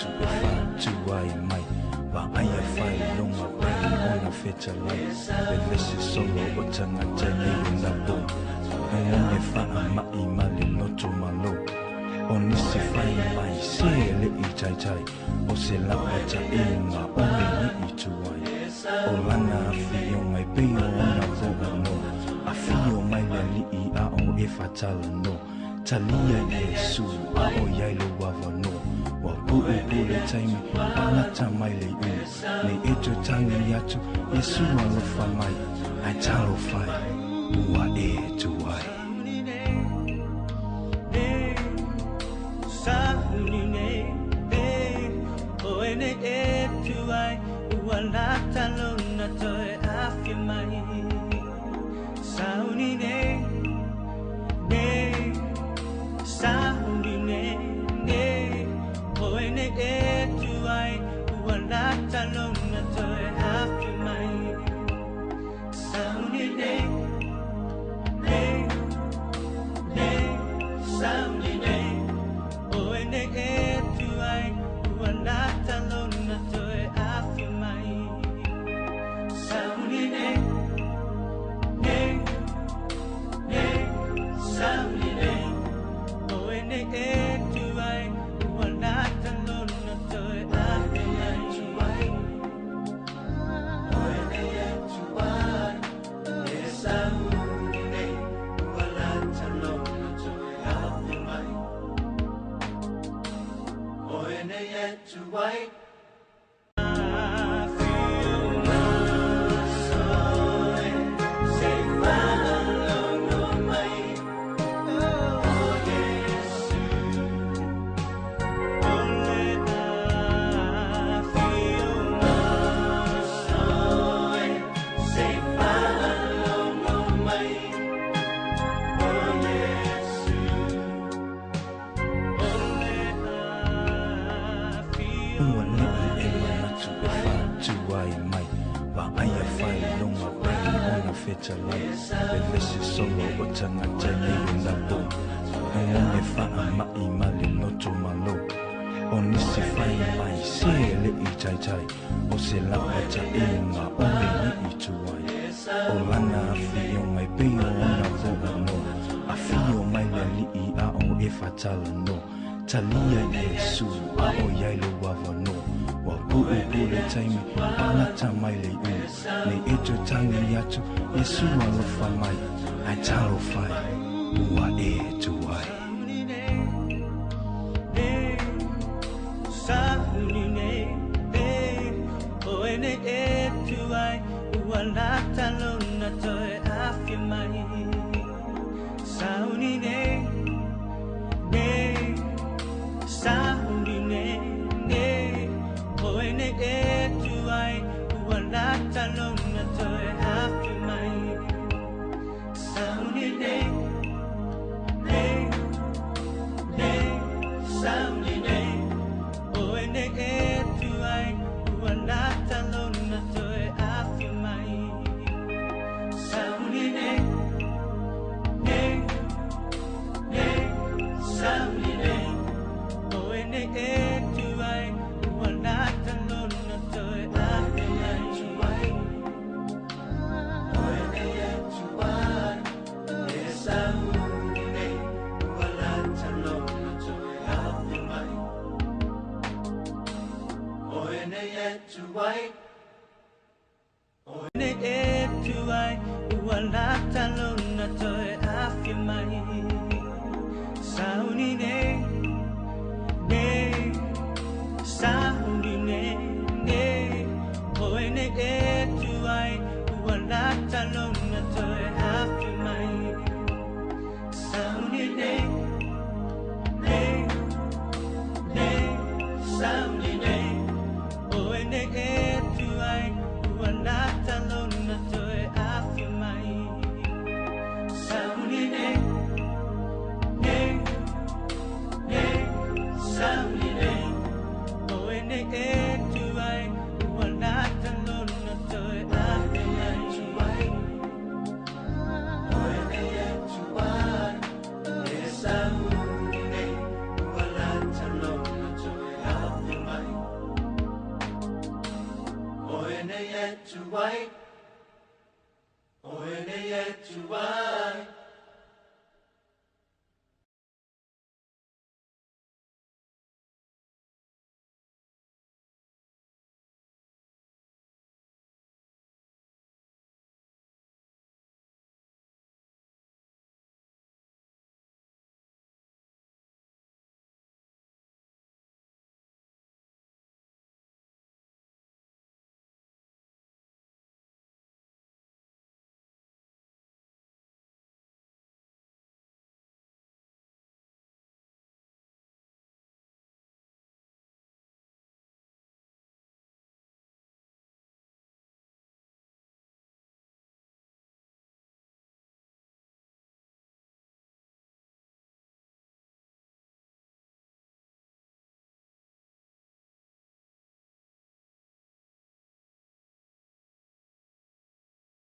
tu e fa tu ai mai wa ai e fai longa pai ona fecha lai le vesi solo o tanga tani na bo e fa ma I mali no to malo oni si fai mai se le I chai chai o se la pacha inga o me ni tu ai o lana fio mai pe ona bo no a fio mai li I a o e fa tala no talia Yesu a o yai lo wava no wa pu le taimi ana tamai le u ne eto tangi yatu Yesu a lo fa mai ai talo fai ua e tu ai fecha lai le vesi solo o tanga tani na bo e fa ma I mali no to malo oni si fai mai se le I chai chai o se la pacha inga o me ni tu ai o lana fio mai pe ona bo no a fio mai li I a o e fa tala no talia Yesu a o yai lo wava no wa pu le taimi ana tamai le u ne eto tangi yatu Yesu a lo fa mai ai talo fai ua e tu ai wai, o ene e tu wai.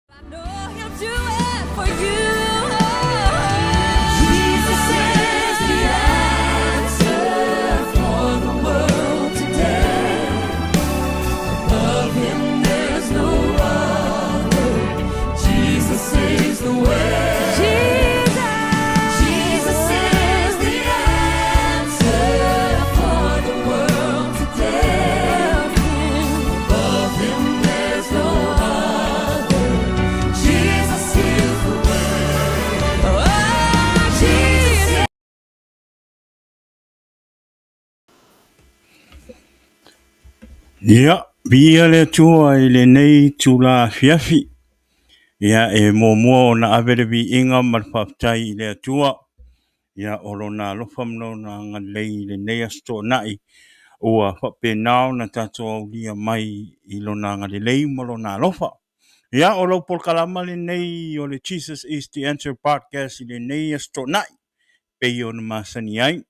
I know he'll do it for you. Jesus is the answer for the world today. Above him there's no other. Jesus is the way. Jesus is the answer for the world today. Above him there's no other. Jesus is the way. Oh, Jesus. Ia, bia le tua i le nei tula fiafi. Ia e mua na avere bi inga marwhaptai i le tua. Ia oro na lofa mno na ngalei le nei asto nai. Ua whape nao na tato au lia mai i lo na ngalei molo na lofa. Ia oro por kalama le nei o le Jesus is the Answer podcast i le nei asto nai. Pei o na masani ai.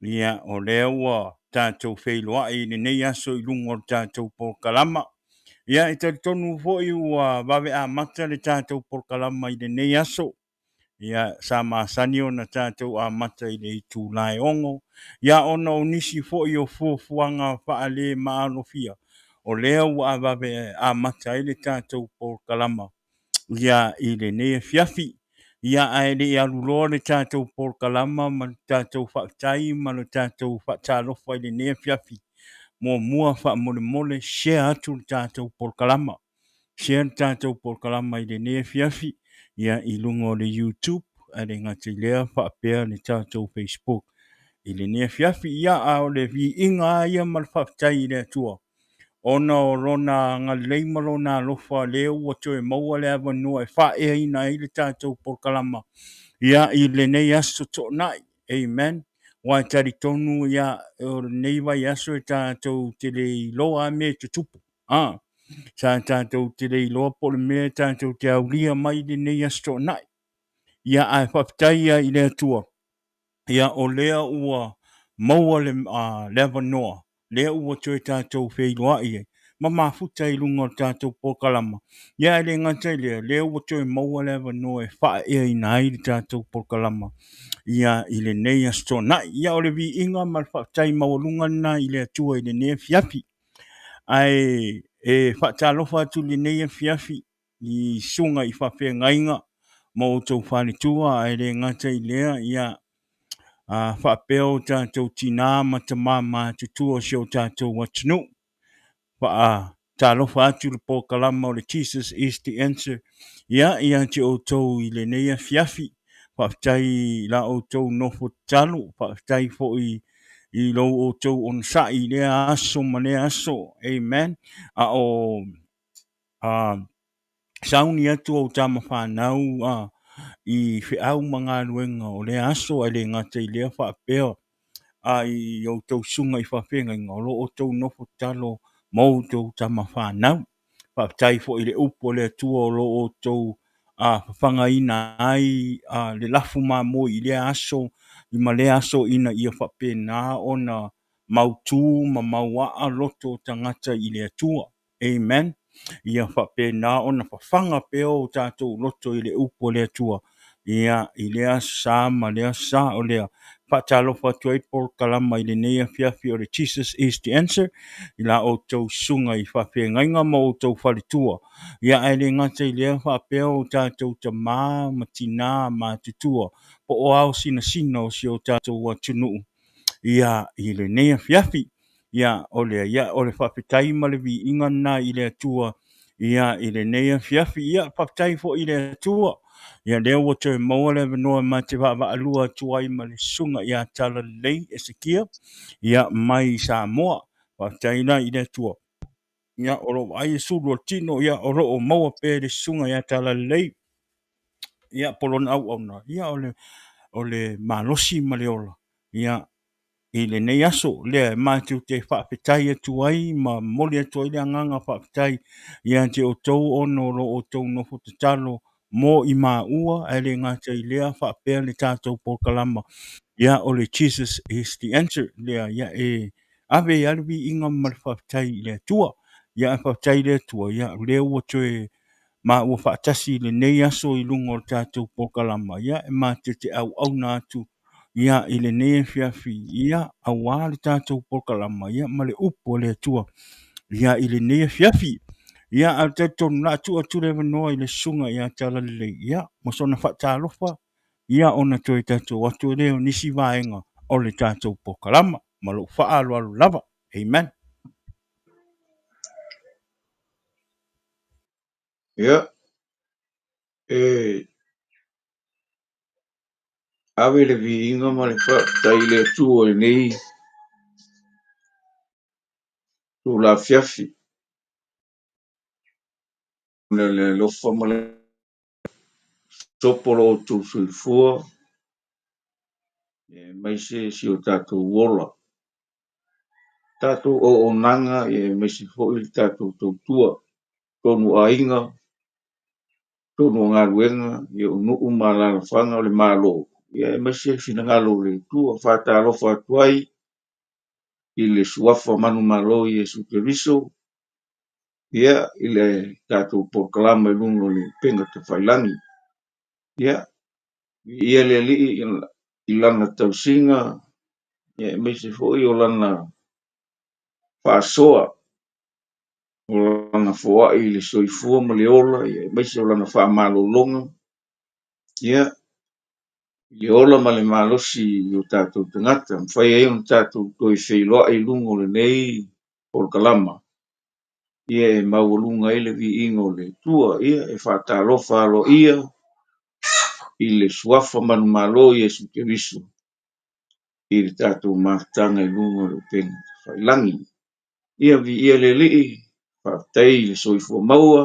Ia o lea ua tātou wheiloa i le nei aso i lungo o tātou por kalama. Ia i te tonu foi ua wawe a mata le tātou por kalama i le nei aso. Ia sa masani o na tātou a mata i le i tūlai ongo. Ia ona o nisi foi o fuafuanga whaale maanofia. O lea ua wawe a mata i le tātou por kalama. Ia i le nei fiafi. Ia ai le aluloa le tātou por kalama ma le tātou whaktai ma le tātou whaktalofa i le nei fiafi. Mua wha mole mole share atu le tātou por kalama. Share le tātou por kalama i le nei fiafi. Ia i lungo le YouTube. Ale ngati lea whapea le tātou Facebook. I le nei fiafi ia au le vi inga ia ma le whaktai i le atua. Ona o rona nga leima rona lofa leo o toe maua le awa noa e wha e ina i le tātou por kalama. Ia i le nei aso to nai. Amen. Wai tari tonu ia o nei vai aso e tātou te le loa me te tupu. Sa tātou te le loa po le me tātou te auria mai le nei aso to nai. Ia ai whapitaia i le atua. Ia o lea ua maua le lewa noa. Lea ua toe tātou wheiloa i e. Ma mafuta i lunga o tātou pokalama. Ia le ngatai lea ua toe maua lewa noa e wha ea i nai le tātou pokalama. Ia i le nei asto nai. Ia o le vi inga ma le whaktai mawalunga na i le atua i le nei fiafi. Ai e whaktalofa atu le nei fiafi. I sunga i whawhea ngainga. Ma o tau whanitua ai le ngatai lea ia whapeo tātou tina ma ta mama tutua sio tātou watinu. Talofa atu le po kalama o le Jesus is the answer. Ia te o tau i le neia fiafi. Whaptai la o tau nofo talu. Whaptai fo i lo o tau on sa i lea aso ma lea aso. Amen. Sauni atu o tama whanau i whiau mga luenga o le aso a le ngata i lea whapeo ai o tau sunga i whawhenga i ngolo o tau nofo talo mou tau tama whanau. Whaptai fo i le upo le atua o lo o tau whanga ina ai le lafu ma mo i le aso i ma le aso ina i a whapena o na mautu ma maua loto tangata i le atua. Amen. Ia whapena o na whanga peo o tātou loto i le upo le atua. Ia i lea sa ma lea sa o lea whaatalofa atu ai por kalama i le nei afiafi o le Jesus is the answer, i la o tau sunga i whawhengainga ma o tau whalitua. Ia ai le ngata i lea whapea o tātou ta mā, ma tina, ma tutua, po o au sina sina o si o tātou wa tunuu. Ia i le nei afiafi, ia o le whawhetai ma le vi inga na i le atua, ia i le nei afiafi, ia whawhetai fo i le atua. Ia lea ua toe maua le avanoa ma te whaavaalua atua i ma le sunga ia tala lei Esekia, ia mai i Samoa, whawhetai na i le atua. Ia oro ai e suru o tino, ia oro o maua pe le sunga ia tala lei, ia polona au na, ia o le malosi ma le ola, ia i le nei aso le mātiu te whaapetai atu ai ma moli atu ai le anganga whaapetai ia te o tau ono ro o tau nofo te talo mo i mā ua ai le ngata i lea whaapea le tātou pōkalama ia o le Jesus is the answer lea ia e ave i alwi inga ma le whaapetai le atua ia e whaapetai le atua ia lea ua toe ma ua whaatasi le nei aso i lungo o le tātou pōkalama ia e mā te au na atu ia i le nei fiafi ia aua le tātou pokalama ia ma le upo le atua ia i le nei fiafi ia a te tonu la atua tu le vanoa i le sunga ia tala le ia mo sona whaatalofa ia ona toi tātou atu leo nisi vaenga o le tātou pokalama ma lo whaalo alu lava. Amen. Ya, ave le vi inga ma le tai le tu o nei tu la fiafi. Le lofa ma le topolo o tu sulfua, mai se si o tātou wola. Tātou o nanga, mai se fo i tātou tautua, tonu a inga, tonu ngā ruenga, o nuu ma lana whanga o le mālo. Mai se fina ngalo le tua, whata alofa atuai, i le suafa manu malo i Yesu Keriso, ia i le tātou pokalama i lungo le penga te whailangi. Ia le li i lana tausinga, mai se fo i o lana whaasoa, o lana foa i le soifua ma le ola, mai se o lana whaamalolonga. Ia le ola ma le malosi i o tātou tangata, mwhai e on tātou toi wheiloa i lungo le nei pokalama. Ia e maulunga ele vi ingo le tua, ia e whaatalofa alo ia, i le suafa manu malo Yesu Keriso, i le tātou mātanga i lunga le penga te whailangi. Ia vi ia le lii, whaatei le soifua maua,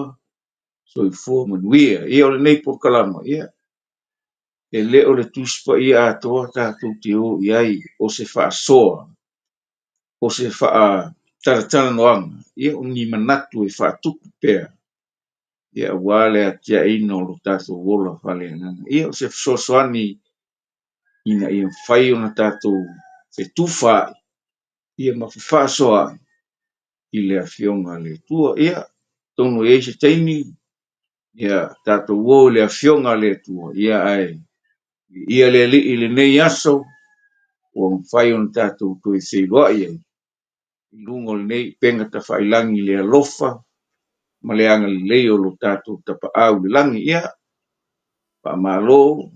soifua manuia, ia o le nei pokalama, ia. E le o le tuspa ia atoa tātou te o iai, o se whaasoa, o se wha taratana noanga, ia o ni manatu e whaatuku pēr. Ia wale atia ina o lo tātou wola whale nganga. Ia o se fsosoani ina ia whai o na tātou se tuwha, ia mawhawhasoa i le awhionga le tua. Ia tono e se teini, ia tātou wo le awhionga le tua. Ia ai, ia le li i le nei aso, o whai o na tātou toi seiloa ia. I lungo le nei penga ta whailangi le alofa, ma le anga le leo lo tātou tapa au le langi. Ia pa malo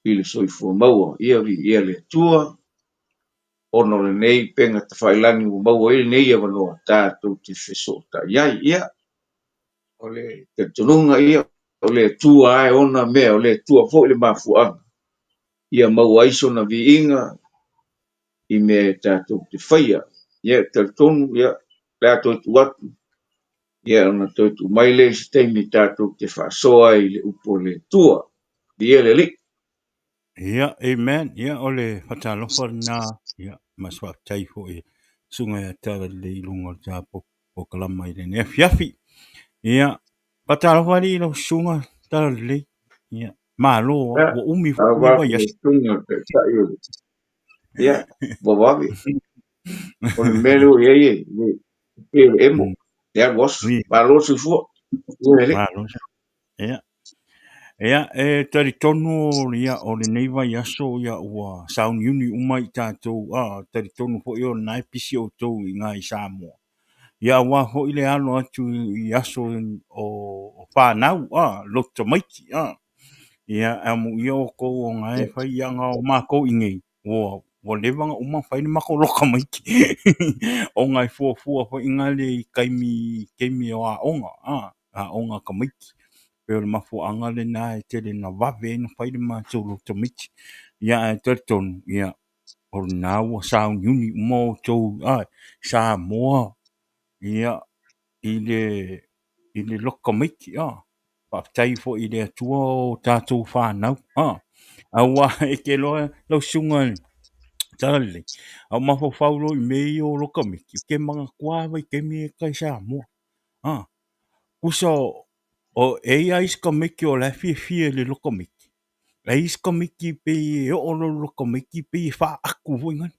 i le soifua maua, ia vi ia le tua, ono le nei penga ta whailangi u maua i le nei a wanoa tātou te whesota iai, ia, o le te tununga ia, o le tua ai ona mea, o le tua fo le mafuanga, ia maua iso na vi inga, i me tātou te whaia, ia te tonu, ia, tātou tu watu, ia ona tātou mai le si teimi tātou te whasoa i le upo le tua, ia le li. Ia, amen. Ia, ole whatalofa na, ia, maswa taifo e sunga ya tala le ilunga ta pokalama i le nea fiafi. Ia, whatalofa li ilo sunga tala le, ia, malo, wa umi Awa wa yas. tunga te taio. Ia, wawawi. O le melo ye, emo. Ia was, malo si fua. Malo, ia. Ea, tari tonu ia o le neiva i aso ia ua saun uni umai tātou, tari tonu po i o nai pisi o tau i ngā i Samoa. Ia wā ho i le alo atu i aso o whānau, lota maiti, ia amu ia o kou o ngai whai ia ngā o mākou i ngei, o lewanga uma whai ni mako loka maiti, o ngai fua whai ngā le keimi o a onga ka maiti. Pero le mafuaaga lenā e tele na vave na fai le matou lo tamiti ia e taletonu ia o lenā ua sauniuni uma outou Samoa ia i le loka maiti faafetai foʻi i le atua o tatou fanau auā e ke loa lausuga talale au mafaufau lo i mei o loka maiti ke magakuā vaikemi e kai Samoa kusa o e ais ka miki o la fia le loka miki. La is ka miki pe e o lo loka miki pe e fa aku vo ngan.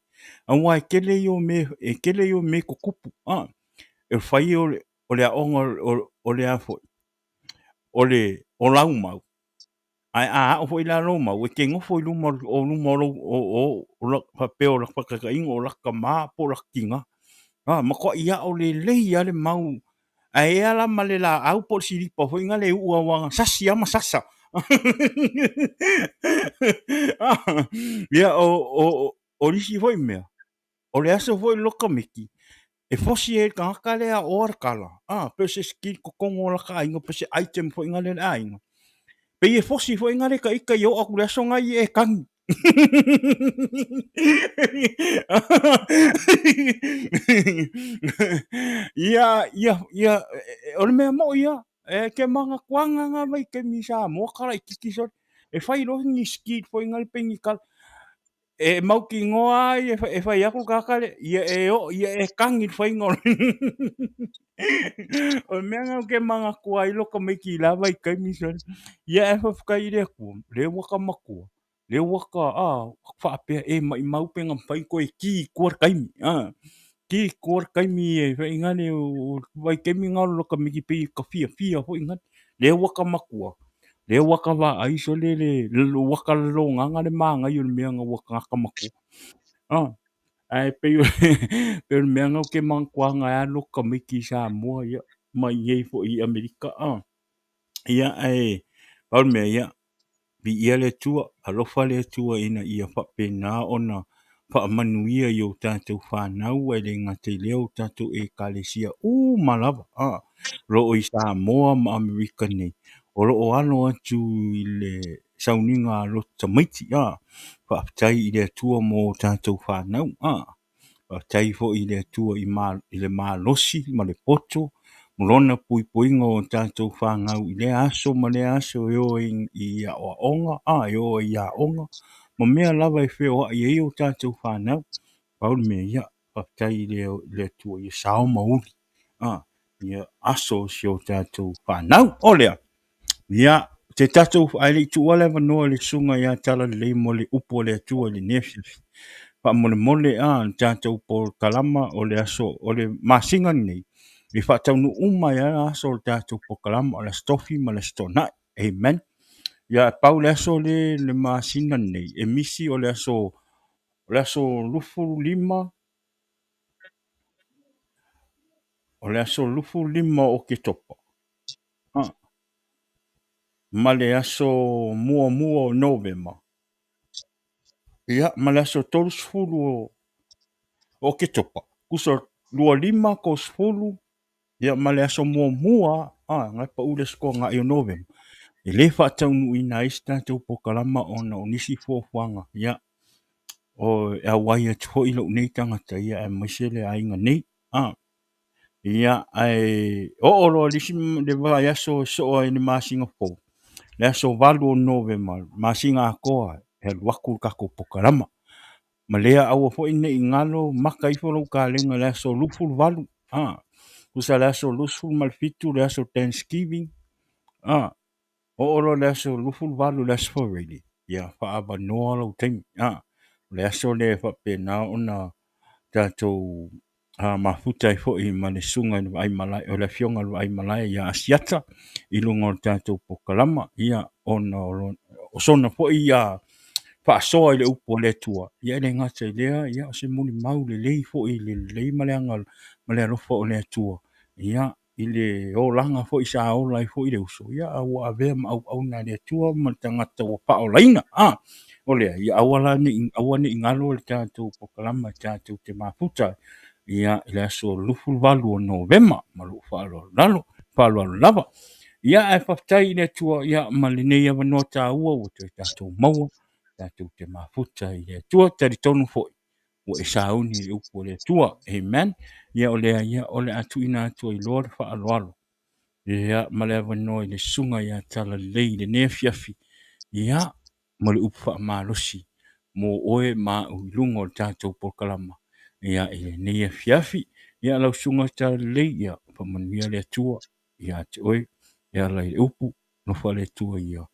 An wa kele yo me ko kupu. E fai o le aonga o le afo. O la umau. Ai o foi la lo mau. E ke ngofo i luma o la pe o la pakaka ingo o la kama po la kinga. Mako ia o le ia le mau. Ai ala malela au por siri po foi ngale ua wanga sasi ama sasa. Ia o risi foi mea. O le aso foi loka miki. E fosi e kaka lea o arkala. Pe se skill ko kongo la ka ingo pe se item foi ngale la ingo. Pe e fosi foi ngale ka ika yo aku le aso ngai e kang. Ia, o le mea mo ia, ke manga kuanga nga mai ke misa mo kala ikiki so, e fai lo ni skid foi ngal pengi kal, e mau ki ngoa e fai aku kakale, ia e kangi fai ngol. O mea nga ke manga kua ilo ka mai ki lava i kai misa, ia e fafkai le aku, le waka makua. Le waka whaapea e mai mau penga pai ko e ki kuar kaimi ki kuar kaimi e whai ngane o vai kemi ngalo loka miki pe ka fia ho ingat le waka makua le waka wa aiso le waka lo nganga le manga yo me nga waka ka makua ai pe pe me nga ke mang kwa nga loka miki sa mo ya mai ye fo i Amerika ia ai pa me ya bi ia le tua alofa le tua ina ia whapena ona whaamanuia i o tātou whanau e le ngā te leo tātou e kalesia malava ro o i Samoa ma Amerika nei o ro o ano atu i le sauninga lo tamaiti whaapitai i le tua mo tātou whanau whaapitai fo i le tua i le malosi ma le poto Mulona pui puinga o tātou whāngau i le aso ma le aso e o i a onga, e o i a onga. Ma mea lava e wheo i e o tātou whānau. Paul mea ia, whaktai le tua i sao mauri. Ia aso si o tātou whānau. O lea, ia te tātou aile i tua lewa noa le sunga ia tala le mo le upo le tua le nefis. Pa mole tātou po kalama o le aso, o le masinga nei. Mi whātau nu ya aso o tātou pokalama o la stofi ma la stona. Amen. Ia pau le aso le masina nei. E misi o le aso lufu lima. O le aso lufu lima o ke topa. Ma le aso mua o novema. Ia ma le aso tolu sfulu o ke topa. Kusa lua lima ko sfulu. Ia ma le aso mua ngai pa ule sko ngai o novema. E le whaatau nui na ista tau pokalama o na o nisi fuafuanga. Ia, o e awai atu ho ilo nei tangata ia e maisele ainga nei. Ia, o olo lisi le vai aso so e ni masinga po. Le aso valu o novema, masinga akoa, e waku kako pokalama. Ma lea awa fo ine i ngalo maka ifo lau ka lenga le aso lufu valu. Kusa le aso lufu malfitu le aso Thanksgiving. O oro le aso lufu valu le aso ready. Ia whaaba noa lau taimi. Le aso le whapena o na tātou mafuta i fo'i ma le sunga i ai malai o le fionga i ai malai ia asiata i lunga o le tātou pokalama ia ona o sona fo'i ia fa'asoa i le upu o le atua ia le ngata i lea ia o se muli mau le lei fo'i le lei ma le anga ma le alofa o le atua ia i le olanga fo'i sa ola i fo'i le uso ia aua avea ma au na le atua ma tangata ua pa'olaina o lea ia aua ni ingalo le tātou pokalama tātou te mafuta ia i le aso lufu valu o Novema ma lu fa'alo lava ia e whaftai i le atua ia ma le nei avanoa tāua o te tātou maua tātou te mafuta i le atua tari tonu fo'i o e sauni i le upu o le atua amen ia o lea ia o le atu ina atua i loa le fa'aloalo ia ma le avanoa i le sunga ia tala lei le nea fiafi ia ma le upu fa'amalosi mo oe ma uilunga o le tātou pokalama ia i le nea fiafi ia lau sunga tala lei ia pamanuia le atua ia te oe ia lai le upu no fa le atua ia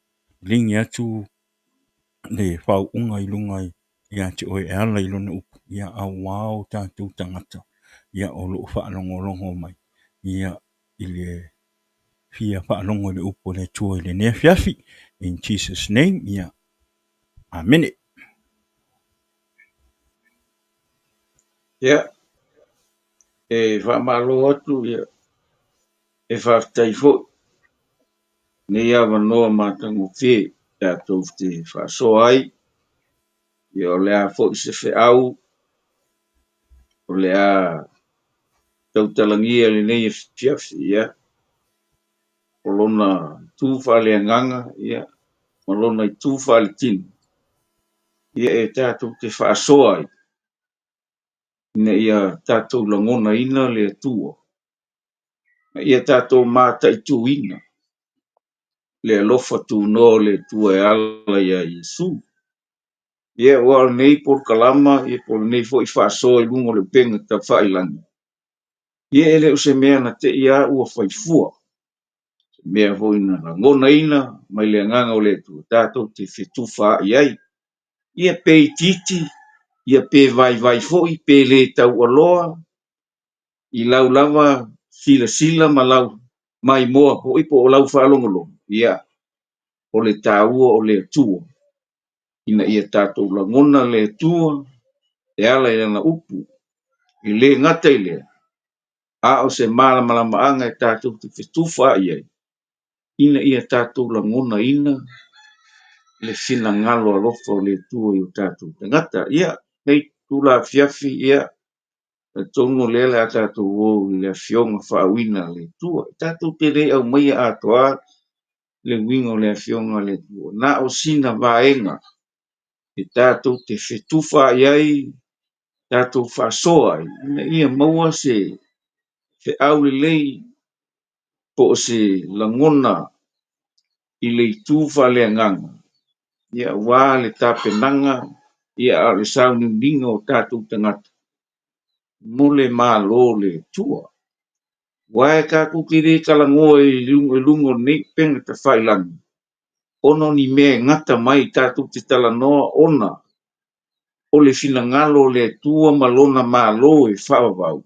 lingi atu le fau unga i lunga ia te oe e ala i lona upu ia au wao tātou tangata ia o lo whaalongo mai ia i le fia whaalongo le upu le atua i le nea fiafi in Jesus name ia amen Ia, e whaamalo atu, ia, e whaftai fo, ne ia wanoa mātango whē, tātou te whaasoa ai, ia o lea fo i se whe au, o lea tautalangia le nei e fiafi, ia, o lona tūwha le nganga, ia, o lona i tūwha le tinu, ia e tātou te whaasoa ai, ne ia tātou langona ina le atua, ia tātou māta i tū ina, le alofa tū no le tua e ala ia Yesu. Ia ua nei por kalama, ia por nei fo i whaasoa i lungo le penga ta whailanga. Ia ele o se mea na te ia ua whaifua, se mea fo ina langona ina, mai le nganga o le tua, tātou te whetuwha ai. Ia pei titi, ia pe vai fo i pe le tau aloa, i lau lava sila ma lau mai moa po ipo o lau whaalongolongo. Ia, o le tāua o le tua. Ina ia tātou langona le tua, e ala i ana upu, i le ngata i le. A o se malama anga e tātou te whetuwha i ai. Ina ia tātou langona ina, le whina ngalo alofa o le tua i o tātou. Te ngata, ia, nei tūla fiafi, ia, e tongo lele a tātou o le fionga whaawina le tua. Tātou te rei au mai a toa le wingo le fionga le tua. Na o sina vaenga, e tātou te whetuwha i ai, tātou whaasoa ai. Ina ia maua se fe au le lei po se langona i le tūwha le nganga. Ia wā le tāpenanga, ia a le sau ninga o tātou tangata. Mole mā lo le tua. Wae ka kukiri kalangoa i lungo nei penga ta whailangi. Ono ni me ngata mai tātou te talanoa ona. O le finangalo le tua malona malo e whaavau.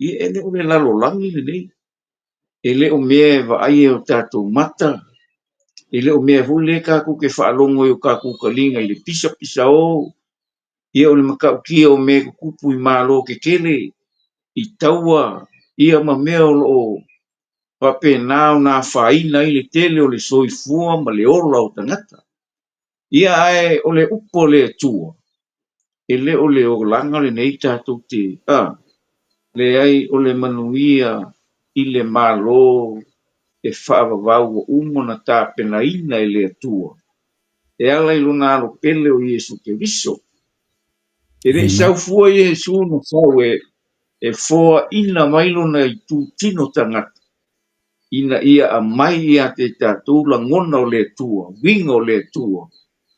I ele o le lalo langi le nei. Ele o mea wa ai o tātou mata. Ele o mea hule ka kuke whaalongo i o ka kukalinga i le pisa o. Ia o le makau kia o mea kupu i malo ke kele. I taua ia ma mea o lo pape nao na whaina i le tele o le soifua ma le ola o tangata. Ia ai o le upo le tua. Ele o le o langa le nei tātou te, le ai o le manuia i le malo e whaavavau o umona tā penaina i le atua. E ala i luna alo pele o Iesu ke viso. E le amen isau fua Iesu no sau e foa ina mailona i tū tino tangata. Ina ia a mai ia te tātou langona o le atua, winga o le atua,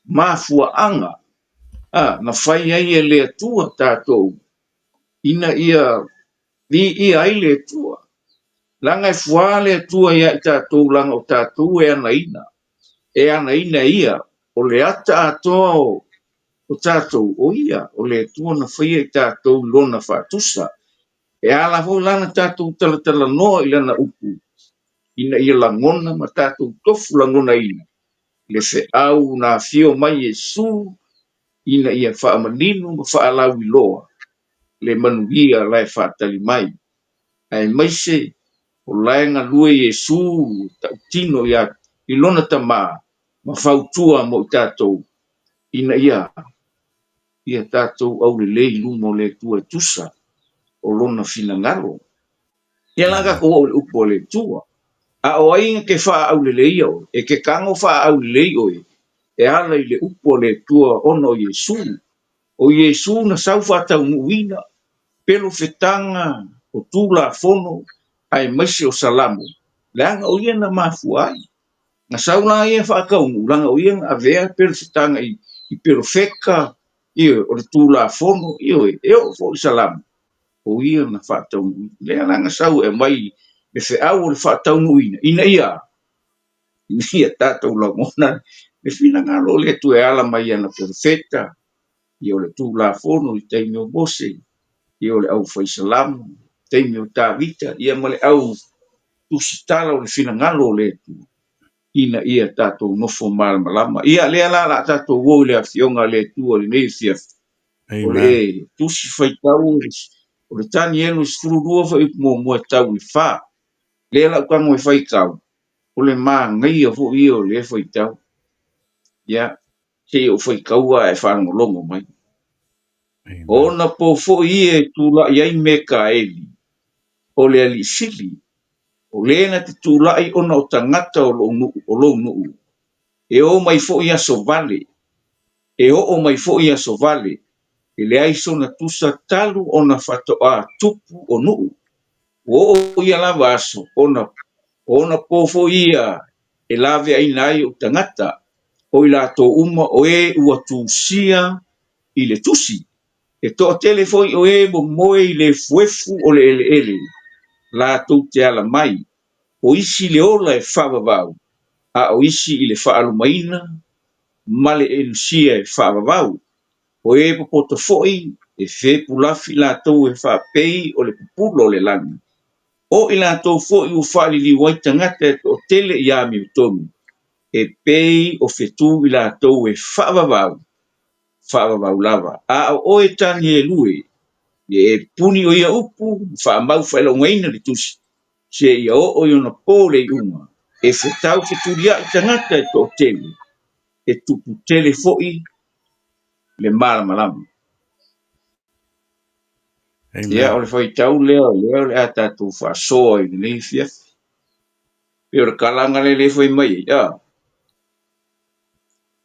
mafua anga. Na whai ai e le atua tātou. Ina ia ai le atua. Langa e fua le atua ia i tātou langa o tātou e ana ina. E ana ina ia o le ata atoa o tātou o ia. O le atua na whaia i tātou lona whatusa. E ala fo lana tātou talatala noa i lana upu. Ina ia langona ma tātou tofu langona ina. Le se au na fio mai Yesu ina ia wha maninu ma wha alau i loa. Le manuia lai wha tali mai. Ai maise o laenga lue Yesu tau tino ia ilona tama ma whautua mo i tātou. Ina ia tātou au le lei lumo le tua tusa o lona fina ngalo. Ia langa ko o le upo le tua. A o ainga ke wha au le lei o, e ke kango wha au le lei o e ala i le upo le tua ono Yesu. O Yesu na sau whatau muina, pelo fetanga o tula fono, ai maisi o salamu. Langa o ia na mafu ai. Na sau la ia whakau mu, langa o ia a vea pelo fetanga i pelo feka, ia o le tula fono, ia e o fo i salamu. O ia na whatau mu. Lea langa sau e mai, le fe au o le whatau muina. Ina ia tātou la mona, le fina ngalo le tu e ala mai ana pelo feta, ia o le tula fono i teimi o Mose, ia o le au faisalamu, teimi o Tavita, ia ma le au tusitala o le fina ngalo le tu. Ina ia tātou nofo malama. Ia lea la tātou wou le afionga le tu o le neifia. O le Amen. tusi faitau, o le tani elu sfururua fa ipu mua tau i wha. Lea la ukango e faikau. O le maa ngai o fo ia o le faitau. Ia, se o faikaua e whanongolongo mai. Amen. Ona po fo ia tu la iai meka eli. O le ali sili. O le na te tu la i ona o tangata o lo nuu. E o mai fo ia so vale. E o mai fo ia so vale. E le aiso na tusa talu ona fatoa tupu o nuu. O ia lava aso. Ona po fo ia e lave ai nai o tangata. O ila to uma o e ua tusia i le tusi. E to telefoi o e mo moe i le fuefu o le ele. La tau te ala mai. O isi le ola e whavavau. A o isi i le whaalumaina. Ma le elusia e whavavau. O e popoto foi e fe pulafi la tau e whapei o le pupulo le langi. O i la tau foi u whaali li waitangata e o tele i ami utonu. E pei o fetu i la tau e whavavau. Whavavau lava. A o e tani e lue. E puni o ia upu, whaamau whaelongaina le tusi. Se ia o iona pōle i unga. E whetau wheturia i tangata e tō tele. E tupu tele foi le malamalama. Ia o Amen. le whaitau leo le ata tō whaasoa i le fia. E o le kalanga le whai mai. Ia.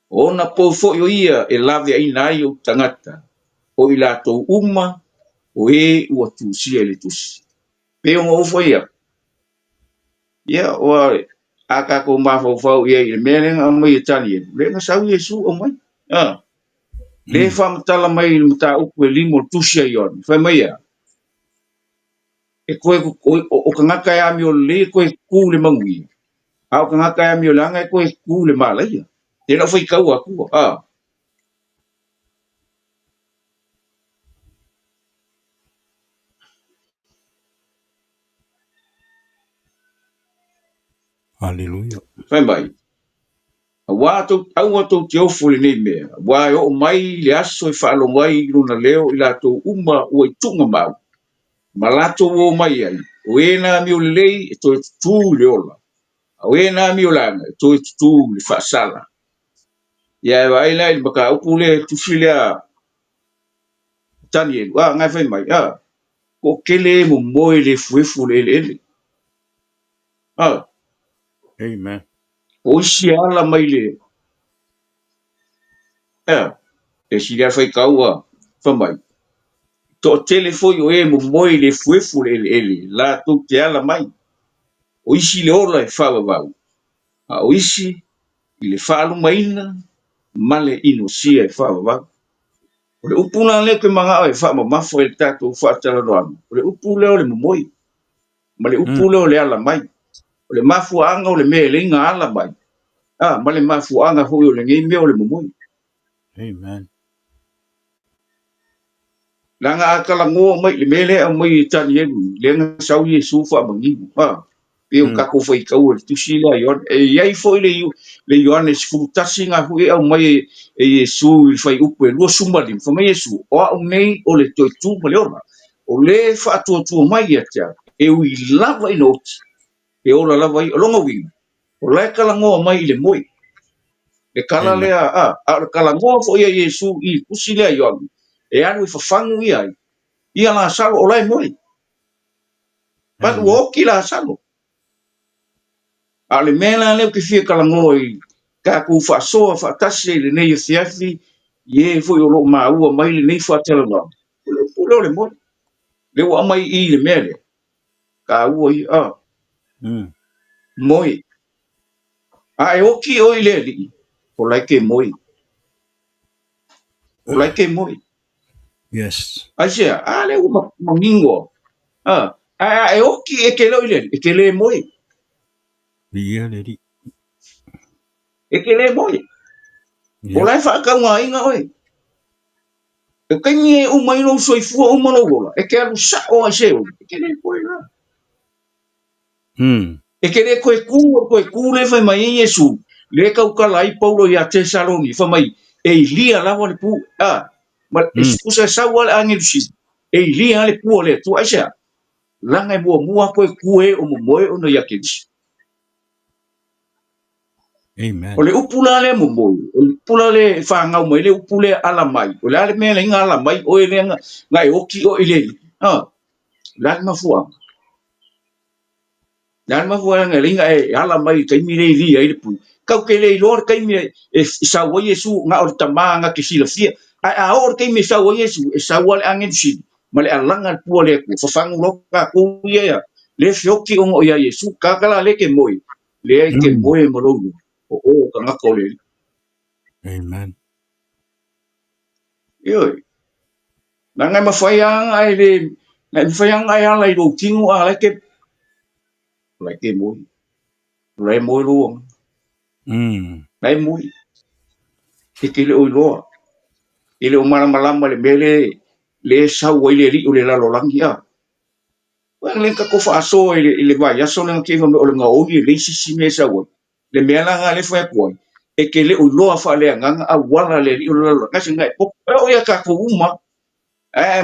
Ona pō foi o ia e lave aina ai o tangata. O i la tō uma o e ua tūsia i le tusi. Peo ngā ufo ia. Ia o aka ko mafau ia i le menenga mai e tani e. Le nga sau Yesu o mai. Le whamatala mai i mta upu e limo tusia i on. Whai mai ia. E koe o ka ngaka e ami o le koe kū le mangui. A o ka ngaka e ami o langa e koe kū le malaia. Te na whai kau aku. Hallelujah. Whai mai. Au atou te ofu le nei mea. Wa e o mai le aso e whaalongai i luna leo i lato uma ua i tunga mau. Ma lato o mai ai. O e na mi o le lei e to e tutu le ola. O e na mi o langa e to e tutu le whaasala. Ia e waila i baka upu le tufile a tani e. Ngai whai mai. Ko kele mo moe le fuefu le ele. Amen. O isi ala mai le. E si rea whai kaua. Whai mai. To telefoi o e mo moe le fuefu le ele. La tuk te ala mai. O isi le ola e whawawau. O isi i le whaalu maina. Male ino sia e whawawau. O le upuna leo ke mga o e whamamafo e tātou whaatara roanu. O le upu leo le momoi. Ma le upu leo le ala mai. O le mafuanga o le mea le inga ala mai. Ma le mafuanga hui o le ngei mea o le momoi. Amen. langa kalango mai le mele a mai tan ye le sau Yesu fa mangi pe o ka ko foi ka o tu sila yon e yai foi le yon es fu tasinga hu e mai e Yesu il fai upe lo sumali fa mai Yesu o nei o le to tu mo le o le fa tu mai ya tia e wi lava inot e o la lava i longa wi o le kalango mai le moi le kala le Amen. a kalango fo ia Yesu i kusile yon e anu fa fangu ia la salo o lai moi pat Amen. wo ki la salo ale mela le ke fie kala ngoi ka ku fa so fa tasi le nei fiafi ye fo yo lo ma u mai le nei fa tele no le mo le wa mai I le mele ka u I moi a e o ki o le li o lai ke moi o lai ke moi Yes. a se a le u ma mingo a e o ki e ke le moi Bia lady. e ke le moi o Yep. lai fa ka ngai nga oi e kai o mai no soifua o malo gola e ke alu sa o a se o e ke le moi la e ke le koe ku le fai mai Yesu le kau kala I Paulo ia Tesaloni fai mai e lia lava le pu ma eskusa sa wale angel si e lia le pu le tu aisa langa e mua koe ku e o moe o no ia kensi o Amen. le upula le moe o le upula le whangau mai le upule ala mai o le ale mea le inga ala mai o e le ngai oki o ile la mafua dan ma fuang ngelinga e ala mai kai mi le ri ai pu kau ke le lor kai mi e sa wo Yesu nga or tamanga ke sila fia a or kai mi sa wo Yesu e sa wo angin si male alanga pu le ku fa fang lo ka ku ya le fioki o ya Yesu ka kala le ke moi le ke moi mo lo o ka nga ko le Amen. yo na ngai ma fayang ai le na fayang ai ala i do kingu ala ke moi le moi lo lai moi ke le o lo ile o malama le mele le sau o ile ri o le lalo langi wa le ka ko fa so ile vai aso le ke o le nga o le sisi me sa o le mela nga le fa ko e ke le o lo fa le nga a wala le ri o le lalo ka singa o ya ka ko uma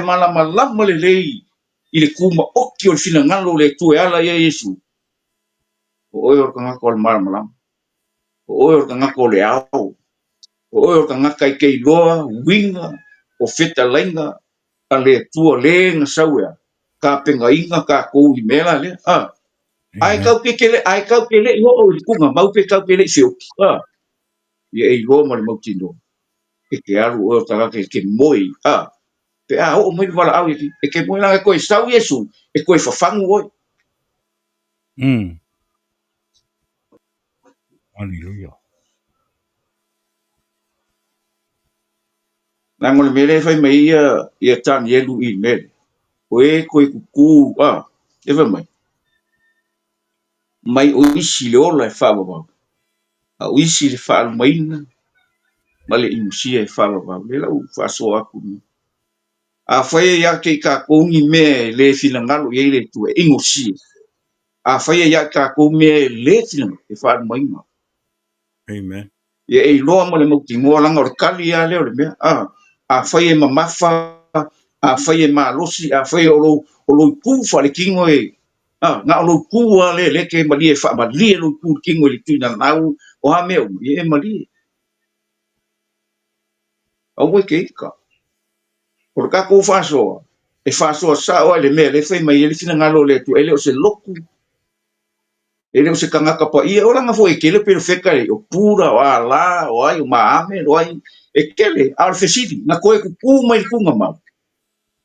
malama le le ile kuma o ki o fina ngalo le tu ala ya Yesu o yo ka nga ko malama o yo ka nga ko le au o yo ka nga kai ke loa winga o feta lenga a le tua le nga sauia ka penga inga ka ko I mela le Amen. ai kau kele ho o kunga mau pe kau kele fio ye I lo mo le mau tino e ke alu o ta ke moi pe o mai wala au e ke moi la ko e sau Yesu e ko e fafangu o Hallelujah. na ngol mele fai mai ia tan ye lu I mel o e ko e ku e fa mai o isi le ola e fa ba a o isi le fa mai ma le imusia e fa ba le la u fa so aku a fai ya ke ka ko ngi me le filangalo ye le tu e ingosi a fai ya ka ko me le filang e fa mai Amen. ye e loa mo le mauti ngoa langa o le kali a leo le mea a fai e mamafa a fai e malosi a fai o lo ku fa le kingo e nga o lo ku a le ke mali e fa mali e lo ku kingo le tuna nau o ha mea ye e mali a ue ke ika o le kako fa so e fa so sa o le mea le fai mai e le fina ngalo le tu ele o se loku ele o se kangaka pa ia ora nga fo e kele pero feka o pura o ala o ai o maame o ai e kele al fesidi na koe ku pu mai ku ngama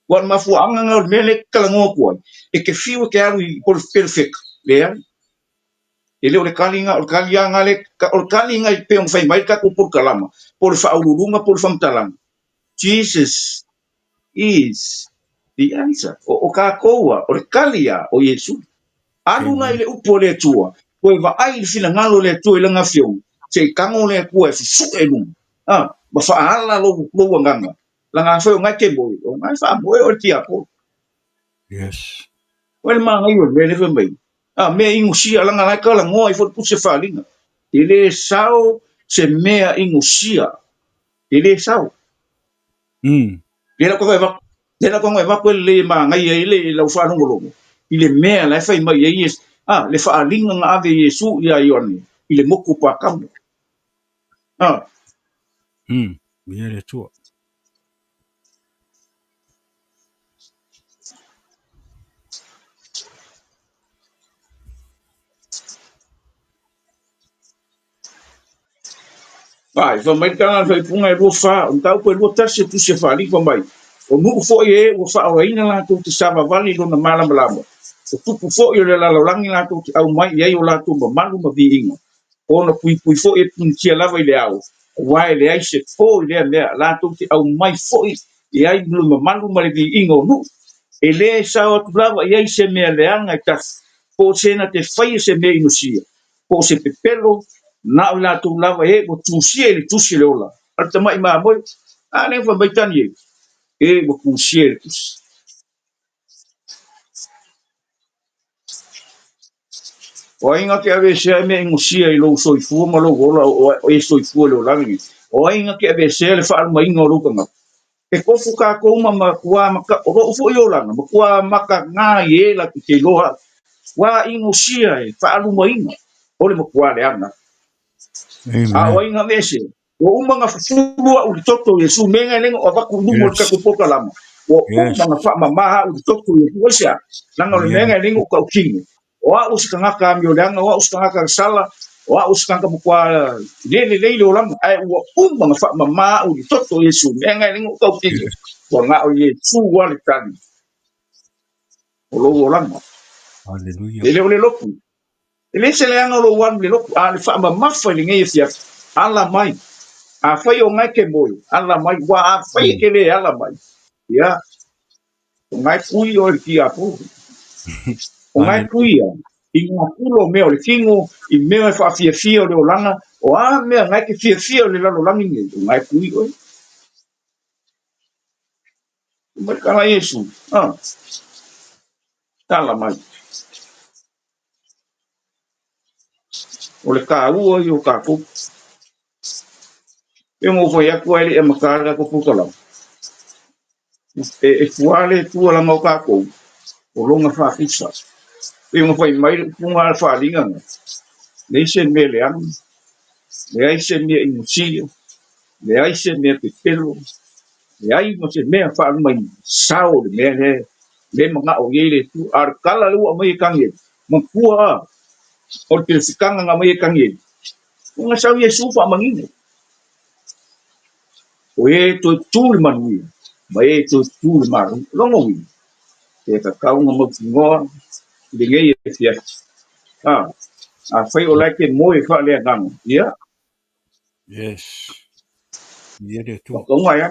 wan ma fu anga nga mele kala ngo ko e ke fiu ke alu por perfect le ele o le kalinga o kalinga le o kalinga pe on fai mai ka ku por kalama por fa urunga por famtalang Jesus is the answer o ka koa o le kalia o Yesu aluna Amen. ile upo le tua koe va ai fina ngalo le tua ile ngafio se kango le koe fu e lu ma fa ala lo nganga langa fa ngai ke boy o ngai fa boy o tia po Yes. wel ma ngai o le fa mai me ingusia langa ngai ka lango ai fo puse fa linga ele sao se mea ingusia ele sao le ko va le ko ngai va ko le ma ngai ele la fa no lo ile mea la fa mai yes le fa linga nga ave yesu ia ioni ile moku pa kam Viere tua. vai fa mai ka fa punga ro fa un tau ko ro tasi tu se fa li fa mai o mu fo ye o fa o ina la tu te sava vali lo na mala mala o tu fo yo le la lo langi la tu au mai ye o la tu ma malu ma vi inga o na pui fo e pun tia lava i le au wai le ai se fo le la tu au mai fo i ai lu ma malu ma le vi inga o nu e le sa o tu lava i ai se me le anga i tas po se na te fai se me inusia po se pepelo na o la tu lava e mo tu sie le tu sie le ola al te mai ma mo a le fa mai tani e mo tu sie o inga ke ave se me inusia i lo so i fu ma lo ola o e so i fu le ola ni o inga ke ave se le fa ma inga lo ka e ko fu ka ko ma kua ma ka o fu yo la ma kua ma ka nga ye la ki te loa wa inusia e fa ma inga o le mo kua le ana a o Amen. inga mese o umanga fulua u toto Yesu menga lengo o vaku lumo ka Yes. kupoka lama o Yes. umanga fa mama u toto Yesu sia langa le Viere. menga lengo ka ukingi o a uskanga ka mi o langa o uskanga ka sala o a uskanga bukwa le le o lama ai o umanga fa mama u toto Yesu menga lengo ka ukingi Yes. o nga o Yesu wa le tani o lo lama Hallelujah. le loku le se le anga lo wan le loku a le fa mama fa le ngai sia ala mai a fai o ngai ke moi ala mai wa a fai ke le ala mai ya o ngai pui o ki a pu o ngai pui Hallelujah. a i ngā pulo mea o le kingo i mea e whaafia fia o le o langa o a mea ngai ke fia fia o le lalo langi ngai o ngai pui o mai kala Yesu ala mai o le ka ua i o ka pu e mo fai aku ai le e makara ko pukala e fuale tua langa o ka kou o longa whaafisa e mo fai mai punga al whaalinga nei sen me le anga le ai se mea inusia le ai se mea pepelo le ai mo se mea fa mai sao le mea le manga o ye le tu ar kala lu mai kange mo kua o te sikanga nga mai kange nga sao Yesu fa mangine o e to tu le manui mai e to tu le mar longo wi te ka kau nga mo ngo le nge e fia a fai o lai ke mo e fa le ngang ya Yes. Viere wa tua. kau nga ya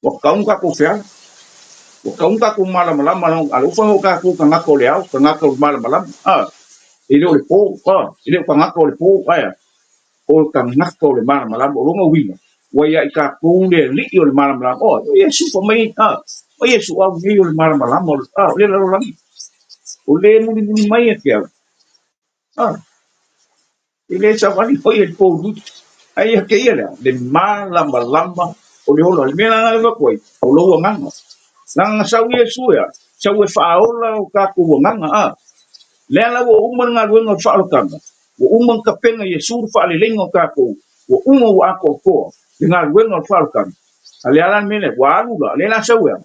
wa kau ka ko fia wa kau ka ko mala mala mala alu fa ka ko ka ngako le au ka ngako mala mala ile o le po ile o ka ngako le po ai o ka ngako le mala mala o longa winga wa ia ka ko le li o le mala mala o Yesu fa mai o Yesu au ni o le mala mala le la langi o le mu mai e kia ile sa vali o ye po du ai ke ia le mala mala o le ola le mena na va koi o lo nganga nang sa Yesu ya sa we fa ola o ka ko nganga le ala wo umman nga wenga fa alkanga wo umman ka penga Yesu fa le lengo ka ko wo umma wa ko ko nga wenga fa alkanga ale ala mene wa alu la le la sawa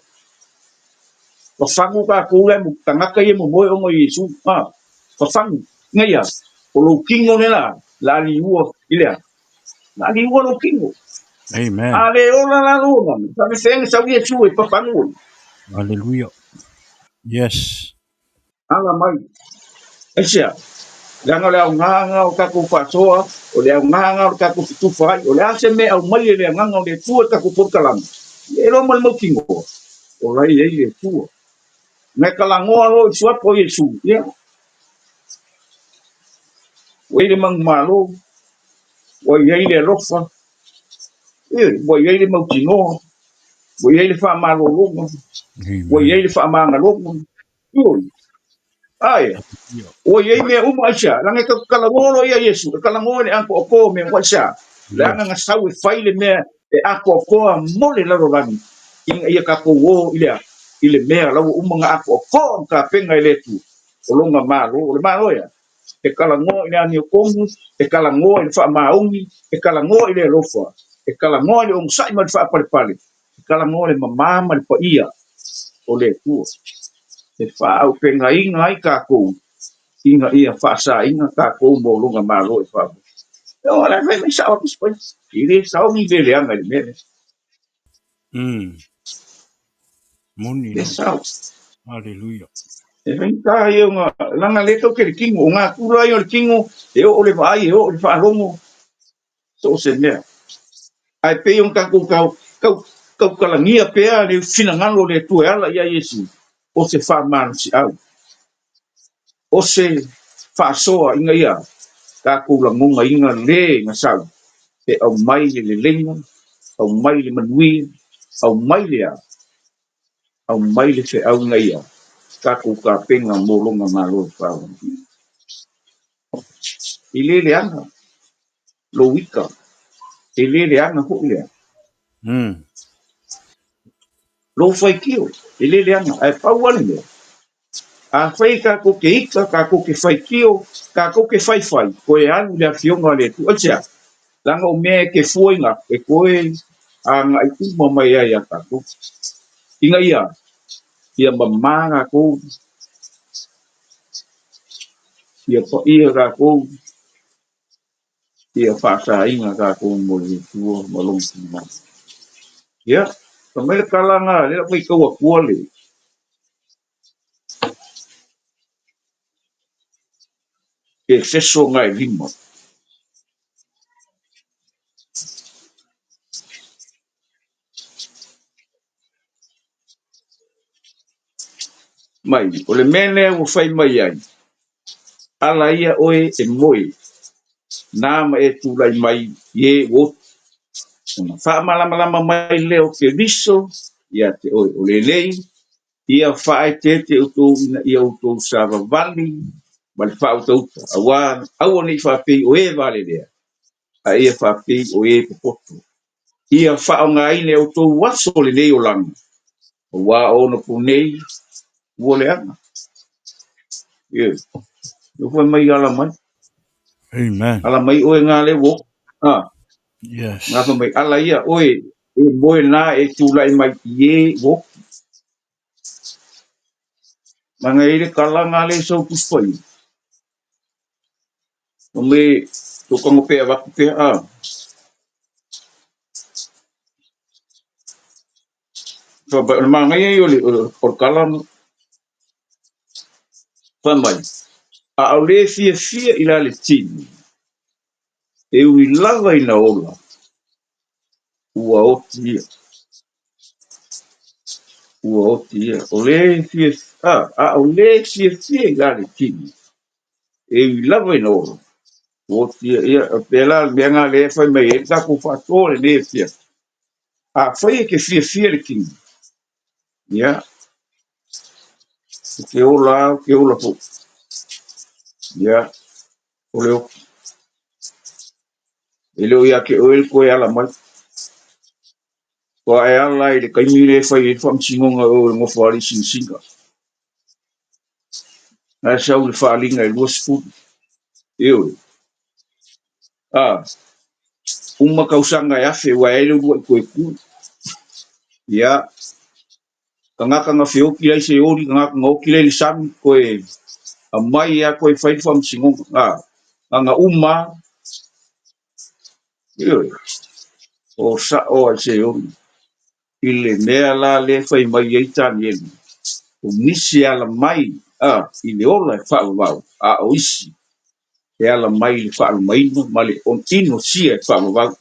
fa fangu ka ko le mu tanga ka ye mo mo Yesu fa fangu ngaya o lo kingo le la li wo ile la li wo lo kingo Amen. ale ola la lo na fa me senga sa Yesu e fa fangu Hallelujah. Yes. ala mai esia langa le nganga o ka ku fasoa o le nganga o ka ku tu fai o le ase me au mai le nganga o le tu ka ku por kalam e ro mal mo kingo o lai e le tu me kala ngo ro sua po Yesu ya o le mang malo o ye le rofa e o ye le mo kingo Ua iai le fa'amalōloga, ua iai Amen. le fa'amagaloga. Ioi, ae. Hallelujah. Ua iai mea uma aisa, langa ka kalangolo ia Iesu, ka kalangolo le ako oko me wa sa. Le anga Yes. ngasau e fai le mea e ako oko mole laro lani. Inga ia ka ko ile mea lau uma nga ako oko ka penga ile tu. Olonga malo, le malo ya. E kalango ile ani okongu, e kalango ile fa maungi, e kalango ile lofa. E kalango ile sai ma fa pale pale. E kalango ile mama le pa ia o le tu. E fa au penga inga ai ka ko. Inga ia fasa inga ka ko mo lunga malo e fa. No, la me sa o después. Ile sa o ni vele anga le Moni me. no. Sa. Hallelujah. E vem ka ia nga langa le to ke kingo nga kula ia le kingo e o le vai e o le fa longo. So se me. Ai pe un ka ku ka kalangia pe a le finangalo le tu ala ia Yesu. O se fa man si au. O se fa soa inga ia. Ka ku la ngonga inga le nga sa. E au mai le lenga, au mai le manui, au mai le a. Au mai le se au nga ia. Ka ku ka penga mo longa malo fa. Ile le anga lo wika. Ile le anga ho le. Lo fai kio. Ile le anga ai pa wan le. A fai ka ko ke ika ka ko ke fai kio, ka ko ke fai fai. Ko e anu le fionga le tu acha. Langa o me ke fuinga e ko e anga i tu mai ai ata ko. Inga ia mamanga ko, ia pa ia ka ko, ia fa sa inga ka ko mo le tu mo long tu. Ya, kamera kalanga le fai ko wa kuale. E seso ngai lima. Mai, o le mene o fai mai ai. Ala ia oe e moe. Nāma e tūlai mai ie o. Wha malama mai leo ke riso. Ia te oe o le lei. Ia whae te utou ina ia utou sava vali. Mali wha utou. Awa, awa nei whapei o e vale lea. A ia whapei o e popoto. Ia wha o ngā ine utou waso le lei o langa. Wa ona punei. Ua le anga. Ia. Ia wha mai ala mai. Amen. Ala mai oe ngā le wo. Ngā Yes. mai ala ia oe e moe nā e tūlai mai ie wo. Manga ele kala ngā le sau puspai. O me tokango pea waku pea a. Manga ia i o kala whamai. A au le fia i la le tini. E ui lava i na ola. Ua oti ia. Ua oti ia. O le fia au le fia i la le tini. E ui lava i na ola. Oti ia. Pela bianga le whamai. E kako whatore le fia. A whai ke fia le kingi. Ia. Ke ola po. Ia. O leo. E leo ia ke oel koe ala mai. Ko e ala i le kaimire whai e whamsingonga o le ngofo ali singa. Nā sau le whaalinga e luas fudu. Eo. Uma kausanga e afe wa e leo lua i koe ku. Ia. Ka ngaka ngā whio ki lai se ori, ka ngaka ngā oki lai le sami koe a mai ea koe whai whamsingonga. Ngā uma. Eo. O sa o ai se ori. Ile mea la le whai mai e tani elu. O nisi ala mai, i le ola e whaavavau, a o isi, e ala mai le whaavamaino, ma le on ino sia e whaavavau.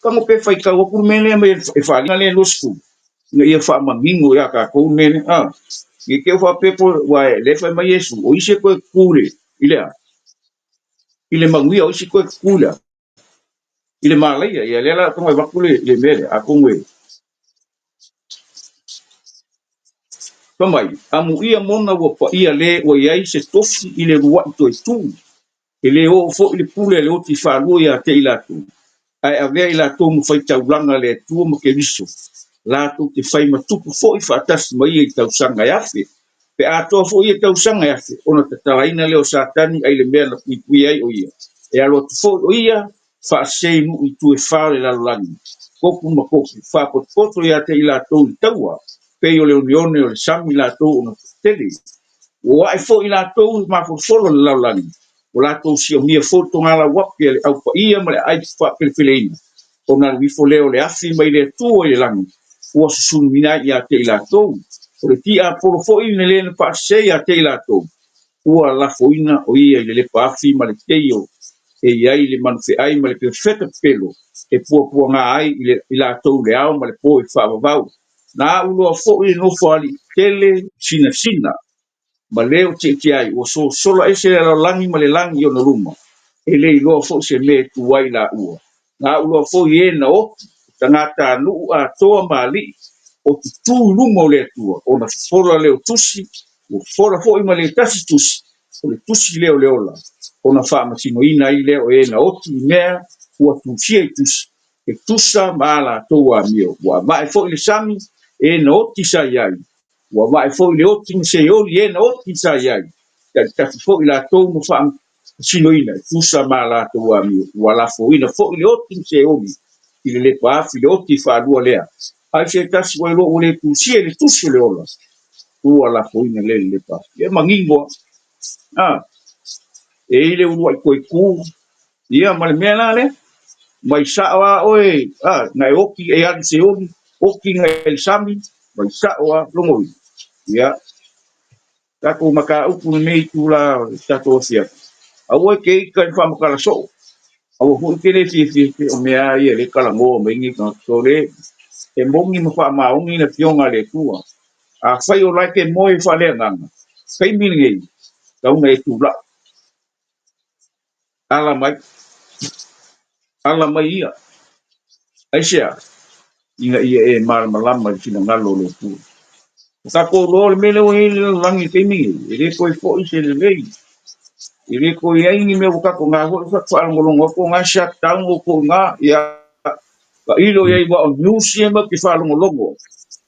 Ka mo pe whai kau apuru mene me e whaalinga le losku, nga ia whaamamingo ia ka kou mene, i keo whapepo wa e le whai mai Yesu, o isi koe kule, i le manguia o isi koe kule, i le malaia, i le la kongai wakule le mele, a kongwe, Pamai, amu ia mona ua pa ia le ua iai se tofi i le ruai toe tu. E le o fo i le pule le oti whālua ia te i lātou. Ai avea i lātou mu whai taulanga le tua ma ke riso. Lātou te whai matupu fo i whaatasi mai i tausanga e afe. Pe atoa fo i tausanga e afe. Ona te talaina leo sātani ai le mea na pui ai o ia. E alo tu fo o ia whaasei mu i tu e whāle lalangi. Koku ma koku whāpotopoto ia te i lātou i taua. Pe o leo nione o le sami lātou ona tele. O ai fo i lātou ma folo le lalangi. O lātou si o mia foto ngala wapi le au pa ia ma le ai wha pelefeleina. O na wifo leo le afi mai le tua i le langi. Ua susunu mina ia te i lātou. O le ti a polo fo i le na pa se ia te i lātou. Ua la fo ina o ia i le pa afi ma le teio. E iai le manufe ai ma le perfecta pelo. E pua ngā ai i lātou le au ma le po i whaavavau. Na uloa fo i no fo ali tele sina. Ma leo te ai, o so sola ese la langi ma le langi o na ruma. E le iloa fo se me tuai la ua. Nga uloa fo i e na o, tangata nuu a toa ma li, o tu tū luma o le tua, o na fola leo tusi, o fola fo i ma le tasi tusi, o le tusi leo leola. O na wha masino ina i leo e na oti i mea, ua tusia i tusi. E tusa ma la toa mio, ua mae fo i le sami, e na oti sa iai. Ua mai fo le oti se oli e na oti sa iai. Ta fo la to mo fa sino ina tusa ma la to wa mi ua la fo ina fo le oti se oli. I le pa fi le oti fa lua lea. Ai se ta si wa lo le tu si le tu si le ola. Ua la fo ina le pa. E mangingo. Ah, e ile ua ko ku. Ia ma le mena le. Mai sa wa oi. Ah, na oki e al se oli. Oki ngai sami. Mai sa wa lo mo. Ia Tato maka upu nei tula tato sia. Awo ke ka fa maka so. Awo hu ke le fi o mea ia le kala ngo me ngi ka so le e mongi mo fa ma ongi na fionga le tua. A fai o like moi fa le nganga. Fai mi ngi. Ka unga e tula. Ala mai ia. Aisia. Inga ia e mal malama fina ngalo le tua. Ka ko lo le mele o ile langi ke mi. Ele ko i fo i se le lei. Ile ko ia ingi me buka ko ngā ho fa fa ngolongo ko ngā shut down ko ngā ia ka ilo ia wa o museum ki fa ngolongo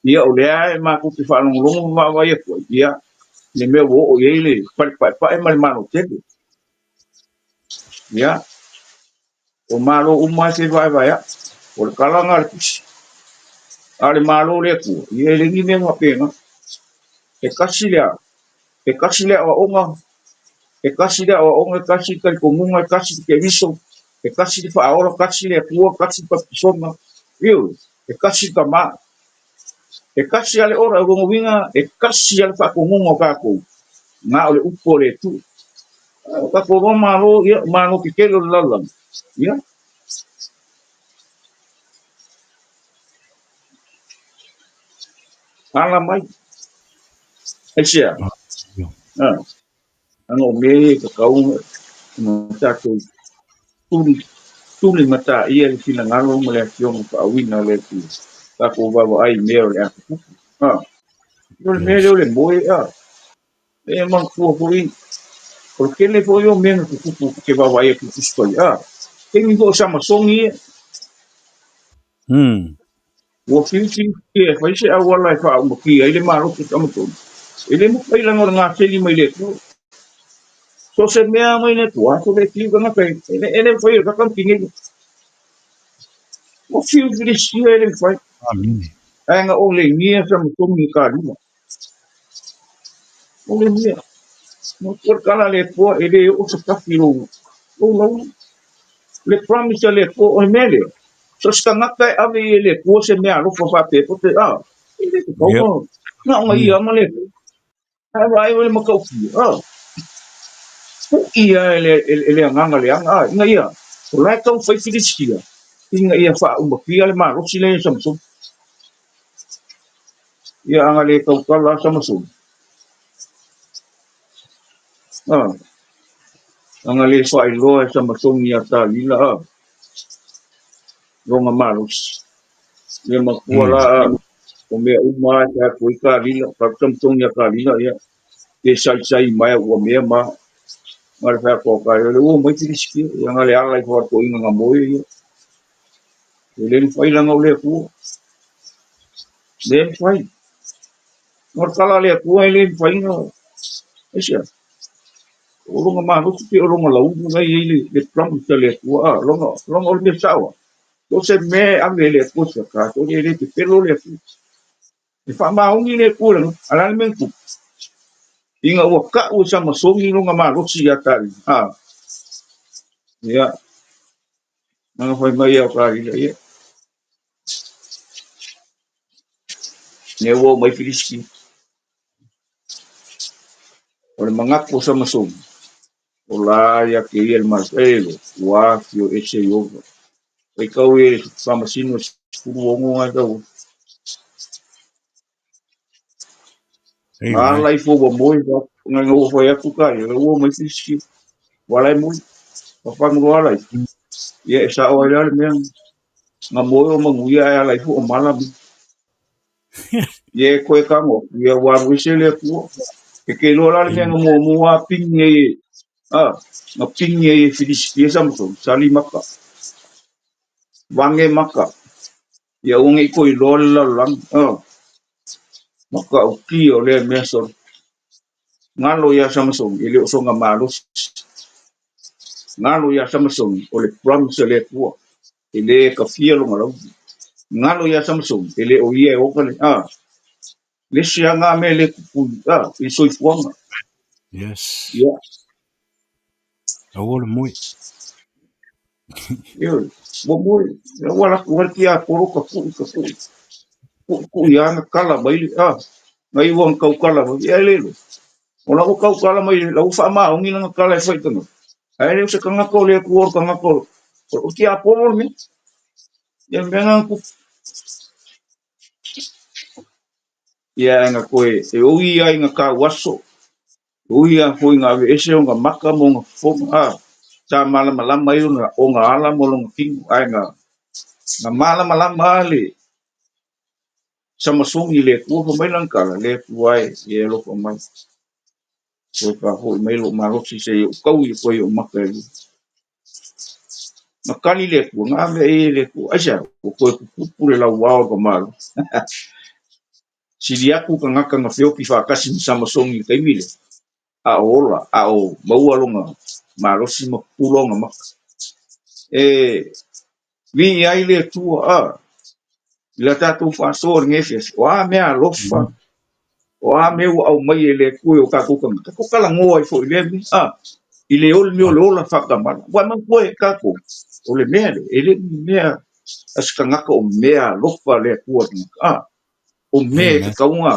ia o le ai ma ko ki fa ngolongo ma wa ia ko ia le me wo o ia ile pa e mal mano te ia o malo o ma se vai ia o le kala ngal ale malo le ko ia le ngi me ma pena e kasile o nga e kasi le o onga kasi ka ko munga kasi ke viso e kasi le fa ora kasi le tua kasi pa pisonga viu e kasi ka ma e kasi ale ora o winga e kasi ale fa ko munga ka ko na ole upo le tu ka ko malo ia malo ki kelo lalang ia ala mai e sia ano me ka kau no ta ko tuli tuli mata ia le fina ngalo mo le afiong pa awina le tu ka ko va ai me le a no me le moi a e man fu fu porque le foi o menos que vai aí que escolher tem que usar uma songi o fio que faz a wala fa o que ele malo que estamos todos ele não foi lá no na ele mais ele só se me ama ele tu a sobre que na frente ele foi o campinho o fio que ele foi ainda o lenha estamos comunicando o lenha no por cala le po ele o se está filo o não le promise le po o mele so skangata ave le po se me alo fo fa pe po te ele ko ko na ngai ama le ai le mo ko ia ele nganga le anga ngai ia o la tau fai filistia inga ia fa uma pia le maro sile samsung ia anga le tau kala samsung anga le fa i loa samsung ia ta lila ronga maros le makuala o mea uma ta koi ka lila ka tamtong ya ka lila ya ke sai mai o mea ma ngar fa ko ka le o mai tiriski ya ngale ala i for ko inga moi ya le fai langa o le ku le fai ngar kala le ku le fai no isia o longa ma no te o longa lau ngai le pram te le ku a longa o le sawa to se me a le ku sa ka to le te pelo le ku e fa ma ungi le ku le ala me ku inga o ka o sa ma songi longa ma ro si ata ya nanga fai mai o ka ile ne wo mai filiski o le mangako sa masong o la ya ke el martelo wa fio ese yo e kau e sama sino skuru o ngai tau ma Amen. lai fo bo moi ba ngai ngo fo ya tuka e wo mai filiski wala moi pa pa ngo wala ye sa o ya le men nga mo o mangu ya ya lai fo o mala ye ko e kango ye wa wise le ku ke lo la le Amen. mo mo wa pinge na pinge filiski sa mo sali maka wange maka ya ungi ko i lola lang maka uki o le meso ngalo ya samsung ile o songa malo ngalo ya samsung o le promise le ko ile ka fia lo ngalo ngalo ya samsung ile o ye o kale le sianga me le ku i soi fuanga Yes. ya Awol muy. yo bo mo wala ku kia ko ku ya na kala bai ngai wong kau kala bai ele lo ola ko kau kala mai la ufa ma ongi na kala fa itono ai le se kanga ko le ku or kanga ko o kia por mi ya vengan ku ya nga koe e ui ai nga ka waso ui a koe nga ave ese o nga maka mo nga fonga sa mala malama i o nga ala mo longa kingu ai nga mala malama ale sa masongi le kua pa mai lang kala le kuai e lo pa mai koe ka hoi mai lo maroksi se o kau i koe o maka e lu makali le kua nga ave e le kua aisa o koe kukupu le lau wao ka malo sili aku ka ngaka nga feo ki whakasi sa masongi kaimile a ola a o maua longa marosi ma pulonga ma e vi ai le tua la tatu fa so ngefes o a me a lofa Amen. o a me o mai le ku o ka ku kala ngo ai fo le mi i le ol mi o le ola fa ka ma wa man ko e ka ko o le me ele me as ka ngaka o me a lofa le ku o me Amen. ka unga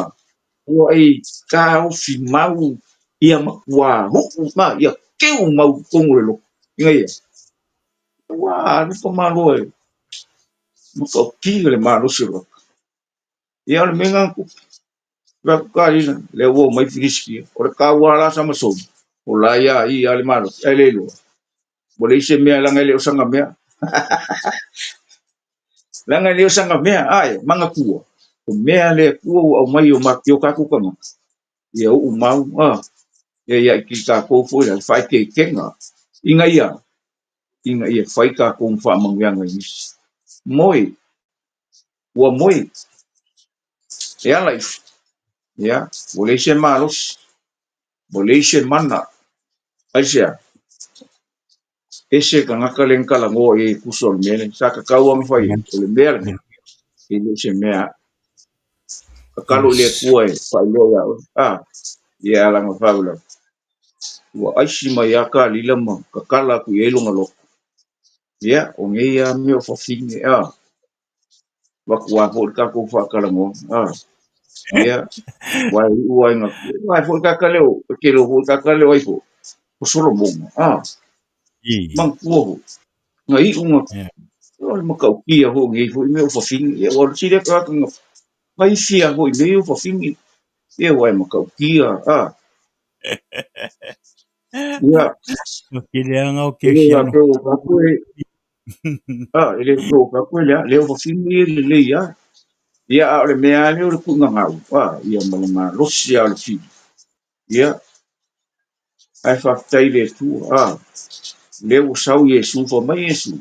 o ai ka o fi mau ia ma wa ma ia ke o mau ko le lo ngai wa no ko malo e mo ko ki le malo siro ia le menga ku va ka ina le wo mai friski o le ka wala sama so o la ia i ale malo ele lo bo le se me la ngai le sanga me la ngai le sanga me ai manga ku o me le ku o mai o ma yo ka ku ka ia o mau ia ki ka ko fo ia fai ke kenga inga ia fai ka ko fa mangya ngai moi wa moi ia life ya boleh malos boleh mana asia ese kan akalen kala ngo e kusol mele saka kawang fai Amen. ole mer Yeah. ele se mea kakalo le Yes. kuai fai lo ya ya la ngo fabula wa aishi ma ya ka lila ma kakala ku yelo ngalo ya o nge ya me o fafinge wa ku wa ka ku fa kala ngo ya wa nga wa fo ka kale o ke lo fo ka kale o ipo o solo mo E. mang kuo ngai unga Yeah. o mo ka kia ho ngai fo me o fafinge ya o sire ka ka mai fia ho me o fafinge e wa mo ka kia ya Kile anga o ke ele ga siano. ko ka ko ele ko ka ko ya le o fafinge le ya ia a o le mea le o le ku'ugagau ia ma le malosi a o le fili ia ae fa'afetai le atua le ua sau iesu fa mai iesu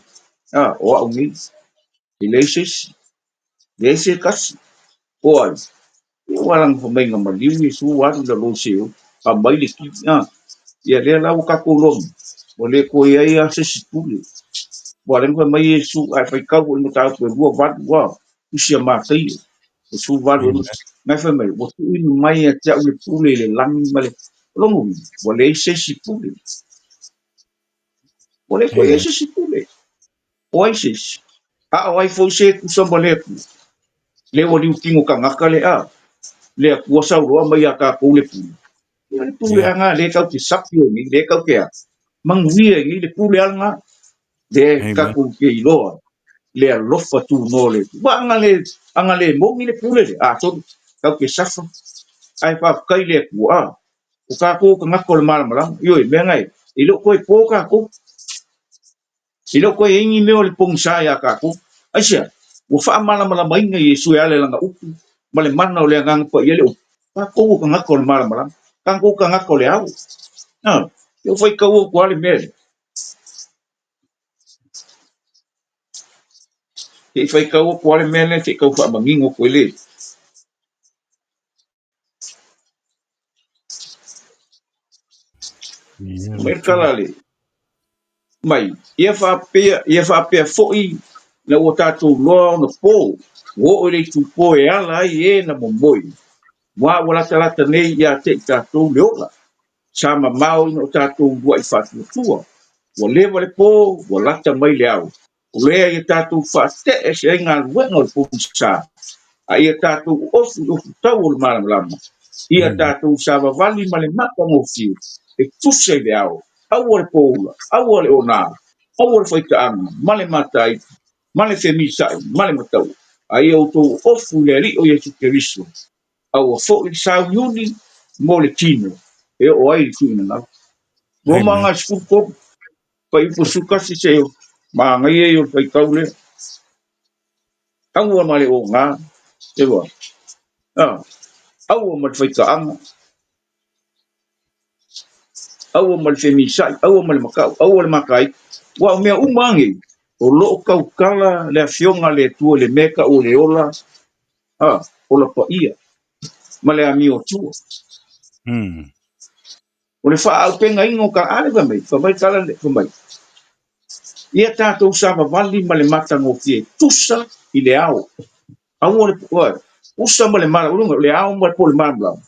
o a'ugi i le sesi le se kasi o ai ia ua laga famaiga maliu iesu alu le lo seo a mai le kili ia lea lau kakologi o lē koi ai a sesi pule ua le fa mai iesu ae faikau o le mataupu e lua valu usi a mataia o su valu Amen. mai fa mai ua tu'uinu mai e te a'u le pule i le lagi ma le logogi ua leai sesi pule o le koi ai Amen. sesi pule o ai sesi o ai foi se kusa ma le aku le ua liutigo kagaka le akua sauloa mai a kakou le pule ia le pule Yeah. aga lē kau te sapi o nei lē kau ke maguia i le pule alaga le Amen. kakou ke iloa le alofa tuno le ua anga le mogi le pule le tonu kau ke safa ai fa'afekai le akua o kakou kagaka o le malamalama io e mea gai i lo koe pō kakou i lo koe igi mea o le pogisa iā kakou aisia ua fa'amalamalamaina iesu e ale laga upu ma le mana o le agaga paia le upu kakou o kagaka o le malamalama kakou kagaka o le au e o faikau o kuale mea le e faikau o kuale mea le te kau fa'amagigo koe lē Ia le mai tu. kala le mai ia fa'apea fo'i na ua tatou loa ona pō ua o'o i le itupō e ala ai e na momoi ua ua latalata nei iā te i tatou le ola sa mamao ina o tatou lua'i fa'atuatua ua leva le pō ua lata mai le au o lea ia tatou fa'ate'e se ai galuega o le pusa a ia tatou ofu tau o le malamalama ia Amen. tatou sa vavali ma le makagofio e tusa i le ao aua le poula aua le ona aua le faita'aga ma le matai ma le femisa'i ma le matau a ia outou ofu i le ali'o iesu keriso aua fo'i le sauniuni mo le tino e o'o ai le tu'inagalo ua Amen. magasukulu kopu pai pusukasi se magai ai o le faikau lea aua ma le ogā e wa aua ma le faita'aga aua ma le femisa'i aua ma le maka'u aua le makai ua o mea uma agei o lo'o kaukala le afioga le atua le mea ka'u o le ola o la pa'ia ma le amiotua Mm. o le fa'aupegaiga o ka'ale famai kala le famai ia tatou sa vavali ma le matagofie tusa i le ao aua le usa ma le malauluga le ao ma le po le malamalama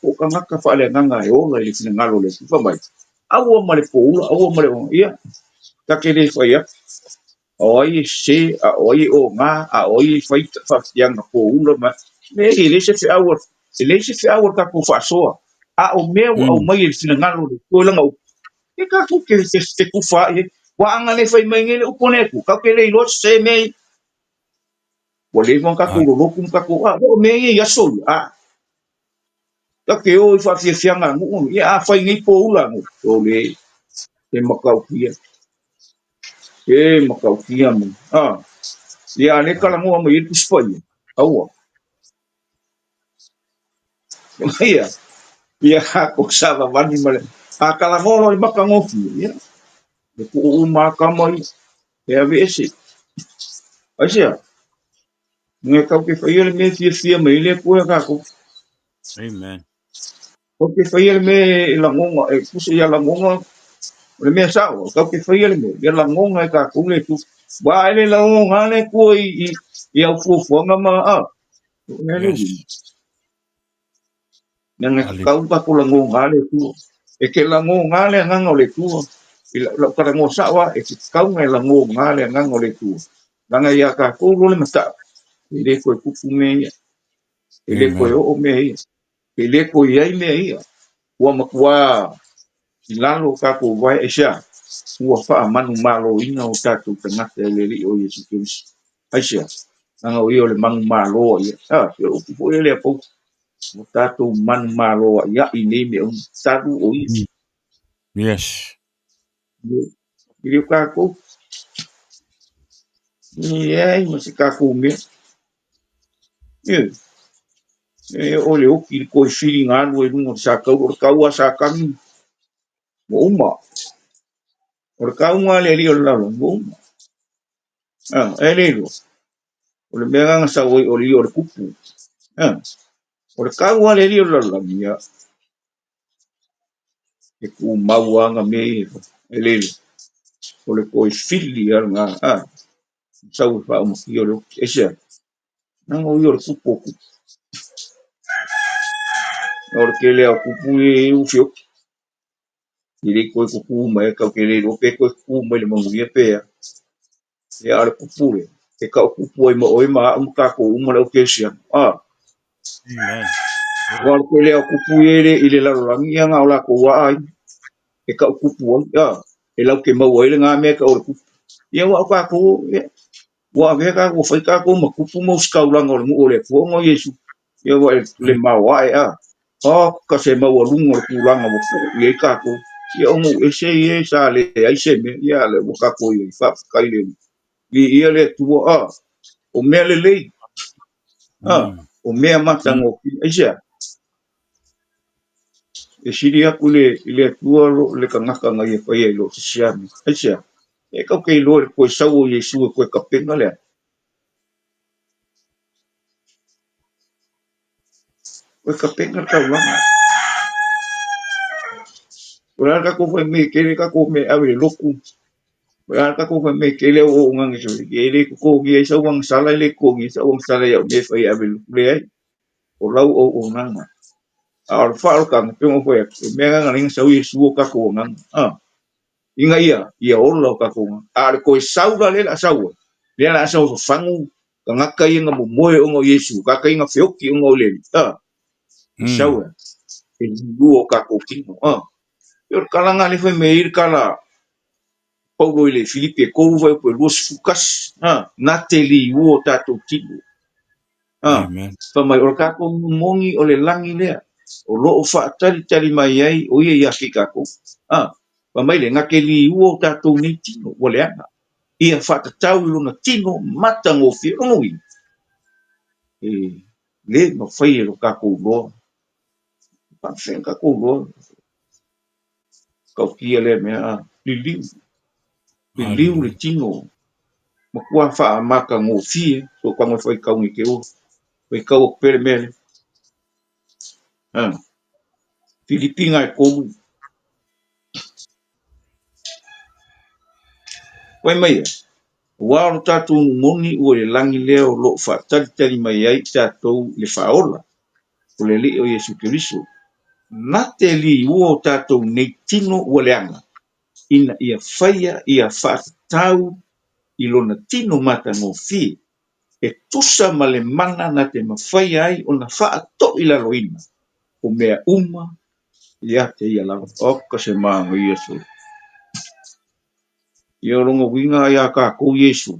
o kagaka fa'aleagaga e ola i le finagalo le famai aua ma le poula aua ma le ia take lē fai atu o ai se a oi o nga a oi faita fa'afetiaga poula ma me i le se fe'aua e le se fe'aua takou fa'asoa a o mea ua au Mm. mai i le finagalo le tualaga upu e kakou ke kufa ai ua aga le fai mai ngai le upu le aku kau ke le iloa se mea ua lē fa kakou Ai. loloku ma kakou o mea ia aso ke o i fa'afiafiaga agu'u ia a fai ngai poula agu o le e makaukia mo ia le kalagoa mai le pusipaia aua ia ko sa vavali ma le a kalagoa le makagofi ia le ku'u makama e ave ese aisia nge kau ke faia le mea fiafia mai le koe kako Amen. kau ke faia le mea e lagoga e kusa ia lagoga le mea sa'o kau ke faia le mea ia lagoga e kakou le tu wa ele lagoga le kua i au fuafuaga ma le Yes. lugina nanga Ali. kau ka ko lagoga le tu e ke lagoga le agaga o le tua i lau kalagoa sa'o e ke kauga e lagoga le agaga o le tua langa ia kakou lo le mata'a e lē koe kupu mea ia e lē koe Amen. o'o mea ia e lē koe ai mea ia ua makuā i lalo kakou vae esa ua fa'amanu mālōina o tatou tagata e le ali'i o Iesu Keriso aisia langa o ia o le manu mālō ia e upu fo'i le apou o tatou manu mālō a'i nei mea talu o ia Mm. Yes. i le kakou ai ma se kakou mea o le oki ko i fili ngānu e rungo sa kau o kaua sa kangi mo uma o kaunga le li o lalo mo uma e le lo o le mea nga sa o li o le kupu o le kaunga le li o lalo ia e ku mauanga me e le lo o le ko i fili ar nga sa o fa o ki o le e sia nang o i o le kupu o le kele o kupu e u fio i le ko kupu mai ka kele o pe ko kupu mai le mangu ia pe e ale kupu le e ka kupu ai mo oi ma ka ko uma le o kesia Amen. wal ko le kupu i le lalo langi nga ola ko wa ai e ka kupu e lau ke mau ai le nga me ka o kupu ia wa ka ko wa ve ka ko fai ka ko ma kupu mo ska ulanga o mo le ko ngo yesu ia wa le ma wa ka se ma wa lungo ku ulanga mo ia ka ko ia mo e se ia sa le ai se me ia le mo ka ko ia fa ka ile ia le tu o me le o me matango ai se e siri aku le tua lo le kangaka ngai e pai lo siami ai se e ka ke lo ko sau o Yesu ko ka penga le ko ka penga ka langa ora ka ko me ke ka ko me ave loku ora ka ko me ke le o ngang so ke le ko ki sa wang sala le ko ki sa wang sala ya me fai ave le ai o lau o nanga ar fa ka me penga ko me nga ring sa Yesu ka ko ngang inga ia o lo ka ko ar ko saura le la saua le la sau fangu ka ngaka inga mo moe o ngo Yesu ka ka inga fioki o ngo le saua e luo ka ko kino yo kalanga le foi meir kala paulo ile Filipe ko vai po luos fukas na teli uo tato kino Amen. fa mai o ka ko mongi o le langi le o lo fa tali tali mai ai o ia ki ka ko fa mai le ngake li uo tato ni tino o le ana ia whakatau i lona tino matango whirongi. Le no whai e lo kako loa. Pawhen kako loa. Kau kia le mea liliu. Liliu le Hallelujah. tino. Ma kua wha maka ngō fie. So kwango whai kau ngi ke o. Whai kau o pere mele. Filipinga e kou. Wai mai e. Wāro tātou moni ua le langi leo lo wha talitari mai ai tātou le whaola. O le li o Yesu Keriso. Na te li uo tātou nei tino ua leanga. Ina ia whaia ia whaatau i lona tino mata ngō whi. E tusa ma le mana na te mawhaia ai o na whaato i la roina. O mea uma ia te ia lawa. Oka se maanga Iesu. Ia rongo winga ia ka kou Iesu.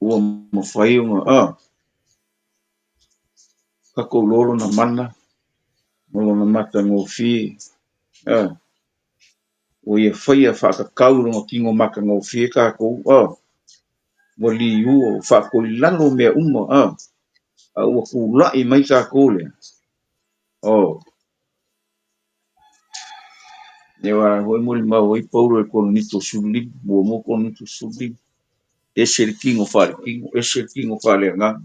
Ua mawhaia nga ka kou loro na mana. Loro na mata ngō whi. O ia whaia whaakakau rongo kingo maka ngō whi ka kou. Wali uo whaakoi lalo mea uma. Ua kulai mai ka kou lea. Ewa hoi mori mau hoi pauro e kono nito suli, bua mo kono nito suli. Ese le kingo whare kingo, ese le kingo whare ngang.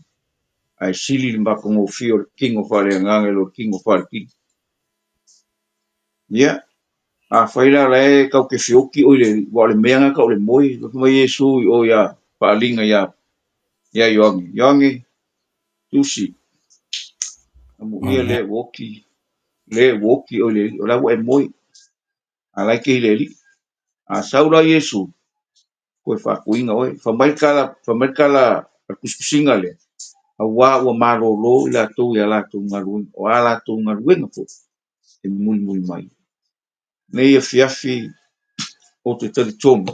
Ai sili le maka ngō whio le kingo whare ngang e lo kingo whare kingo. Ia, a whaila la e kau ke whioki oile, wale meanga kau le moi, mai Yesu o ia, paalinga ia Ioangi. Ioangi, tusi. Amu ia le woki oile, o la wa e moi. A laike i le li. A saura Yesu. Koe whakuinga oi. Whamaikala a kuskusinga le. A wā ua marolo i la tau i a la tau ngaruenga. O a la tau ngaruenga po. E mui mui mai. Nei a fiafi o te tali tonu.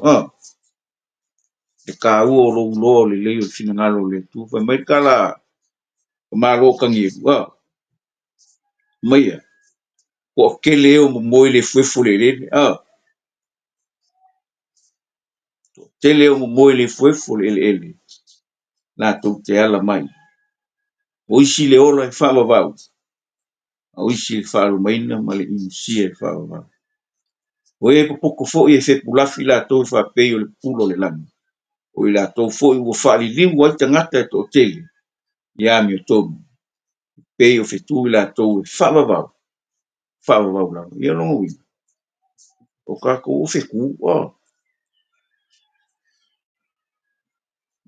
E ka ua o lo uloa le leo fina ngalo le tu. Whamaikala o maro kangi e kua. Maia. Ko ke leo mo moi le fuefo le le. tele o moe le fuefo le ele la tu te ala mai o isi le ola e whaavavau o isi le whaalumaina ma le imusia e whaavavau o e popoko fo i e whepulafi la tau whapei o le pulo le lami o i la tau fo i ua whaaliliu ai tangata e to tele ia mi o tomu pei o whetu i la tau e whaavavau la ia longo i o kako o wheku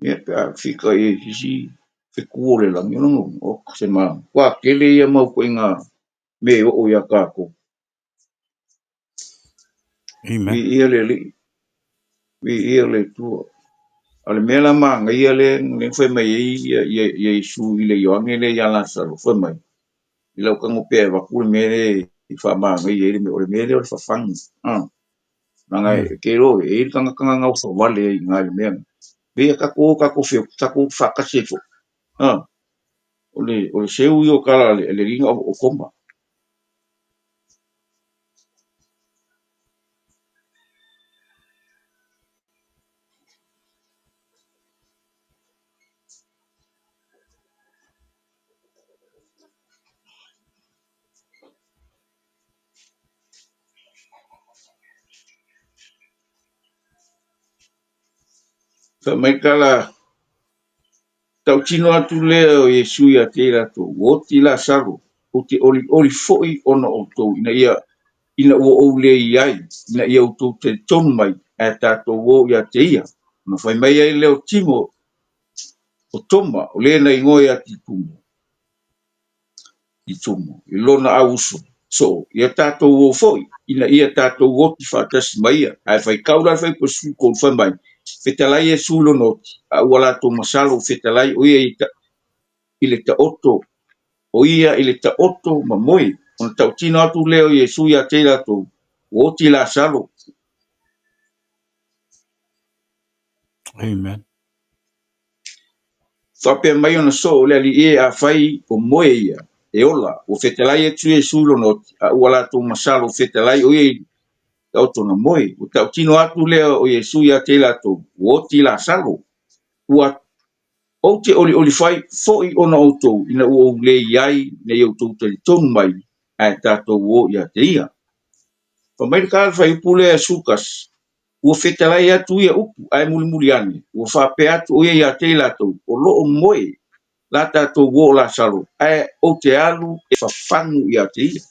ia pia whika e hisi wheku o le lami longo o se maa kwa kele ia mau ko inga me o ia kako Amen. ia le tu ale mela manga ia le foi mai ia su ile yo ngene ya la sa foi mai ilo ka ngo pe va ku me I fa manga ia le me o fa fang nanga ke ro e ka nga so vale nga me be ka ko fe ka ko fa ka se fo o le se u yo kala le ringa o komba fa mai kala tau tino atu le o Yesu ia te la to o ti la saru o te oli foi ona o to ina o le iai ina ia o to te tonu mai e tato o ia te ia ma fai mai ai leo timo o toma o le na ingoe ati tumo I lona auso so ia tato o foi ina ia tato o ti fatas mai ai fai kaula fai po su ko fai mai fetalai e su lo noti a wala to masalo fetalai o ia ile ta oto o ia ile ta oto ma moi on tau tino atu leo Yesu ia te la to o ti la salo Amen. fape mai ona so le ali e a fai o moi ia e ola o fetalai e tu Yesu lo noti a wala to masalo fetalai o ia tau tona moi o tau tino atu leo o Yesu ia te la to o ti la salo ua o te oli fai foi ona outou ina ua o le iai ne outou te tonu mai ai tatou o ia te ia pa mai ka fai pule a sukas ua fetalai atu ia upu ai muli ane ua whape atu o ia te latou o loo moe la tatou o la salo ai o te alu e whafangu ia te ia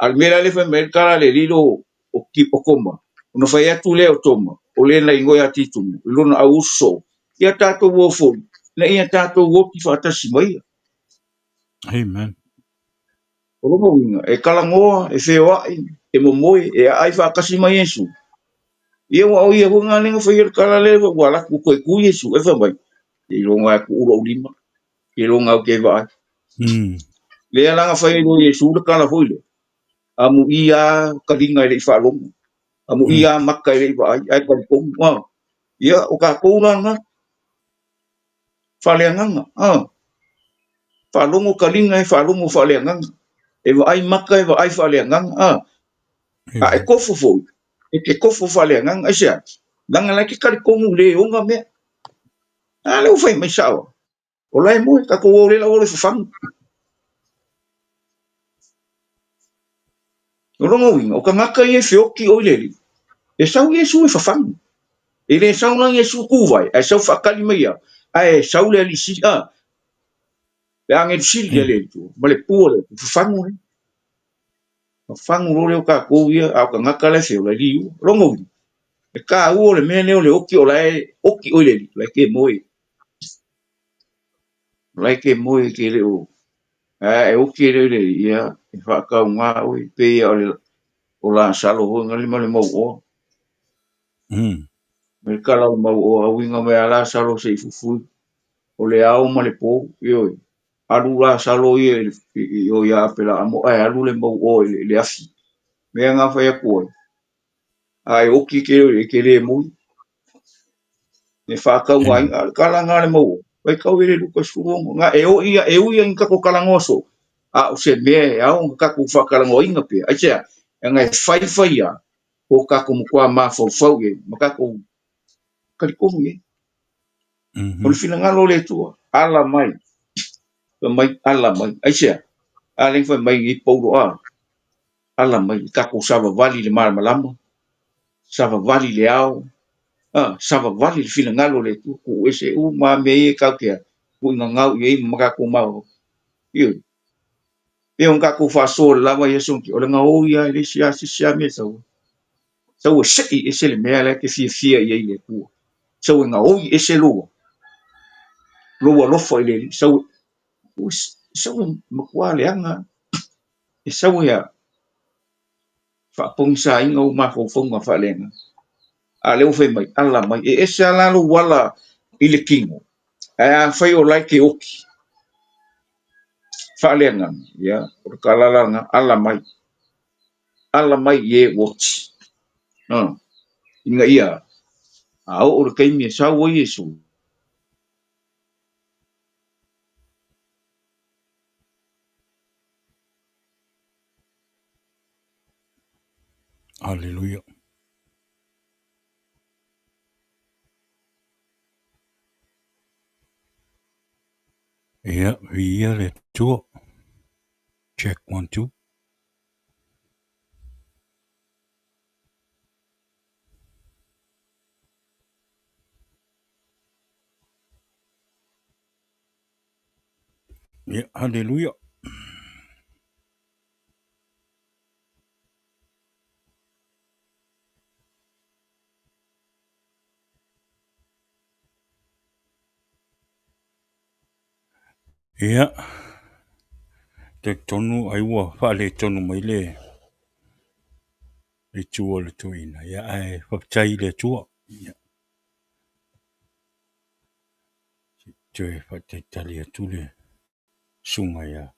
al mera le fai mai kala le lilo o kipo koma ona fai atu le o toma o le na ingoe atitumu ilona au uso ia tatou o foi na ia tatou o ki whaatasi mai Amen. o longa winga e kalangoa e whewai e momoe e ai whaakasi mai Yesu ia wa o ia hunga nenga whaia kala lewa wala ku koe ku Yesu e whamai i longa ku uro ulima i longa o ke vai lea langa whaia no Yesu le kala hoile amu ia kalinga ele I whaalonga amu ia maka ele I vai ai palikonga ia o ka kouranga whaleanganga whalongo kalinga e whalongo whaleanganga e vai maka e vai whaleanganga a e kofo foi e ke kofo whaleanganga e sea langa lai ke kalikongu le onga mea a leo whai mai sawa o lai mo ka ko o le la o le fang o longo winga o ka ngaka I e fioki o le e sau Yesu e fang e le sau na Yesu ku vai e sau fakali mai ai sau le ali si le angel sil le tu ma le pu le fang le fang lo le ka ko ia a ka ngaka le fio le liu longo winga e ka o le mene o le oki o lai oki o le ke moi ke le o e oki le ia e whakau ngā oi pe o la salo ho ngali male mau o me kala o mau o winga me ala salo se fufu o le au male po yo alu la salo ye yo ya pela amo ai alu le mau o le afi me nga fa ya ko ai oki ke le mo me whakau ngai kala ngale mau vai kau ele lu ko suongo nga e o ia inka ko kala ngoso a o se me au ka ku whakala ngoinga pe ai sea ngai fai ya o ka ko kwa ma fo fo ye ma ka ko kalikomu ye o le Mhm. finagalo le atua ala mai mai ala mai aisea aleng fa mai i paulo ala mai kako savavali le malamalama savavali le ao savavali le finagalo le atua ku ese uma me e kaukea ku ngangau ye makako mau ia pe on kako fa so lava ye sonki o le ngau ia le sia me sau sei ese le mea le ke fia ye le ku sau ngau ese lo lofa i le sau makua leanga e sau ia fa'apogisa'iga ou mafauafauga fa'alega a le ufai mai ala mai e ese ala lo wala i le kigo e a fai o lai ke oki fa'alega ia o le kalalaga ala mai ie watch inga ia a o le kaimi e sau o iesu Hallelujah. Yeah, we are at two. Check 1 2. Yeah, hallelujah. Yeah, te tonu aiwa whale tonu mai le tua le tuina. Yeah, ai whaptai le tua. Yeah, te whate tali atu le sunga ya.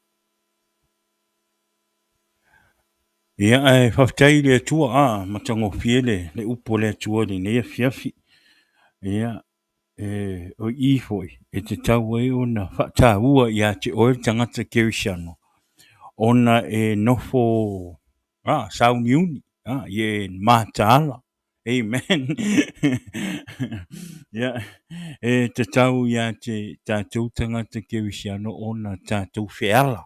Yeah, ai whaptai le tua matango fiele le upo le tua le nea fiafi. Yeah, o i foi e te tau e ona whata ua ia te oe tangata kerishano. Ona e nofo sauniuni ye matala. Amen. Yeah. E te tau ia te tātou tangata kerisiano ona tātou whiala.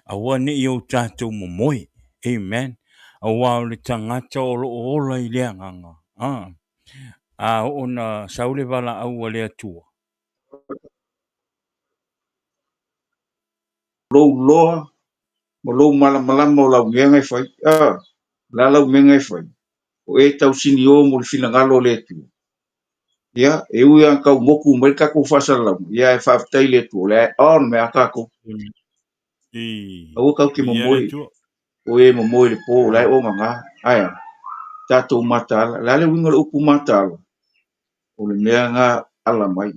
Awa ne i o tātou momoe. Amen. Awa o le tangata o lo ola i lea nganga. A ona saule wala au a lea tua. lou loa ma lou malamalama o laumiega e fai la laumiega e fai o e tausini o mo le finagalo le atua ia e ui ankau moku ma le kakou fa'asalalauga ia e fa'afetai le atua o le ae on me a kakou aua kau ke Ia le momoe tua. o e momoe le pō o le ae ogaga aea tatou matala la le uiga le upu matala o le mea ga ala mai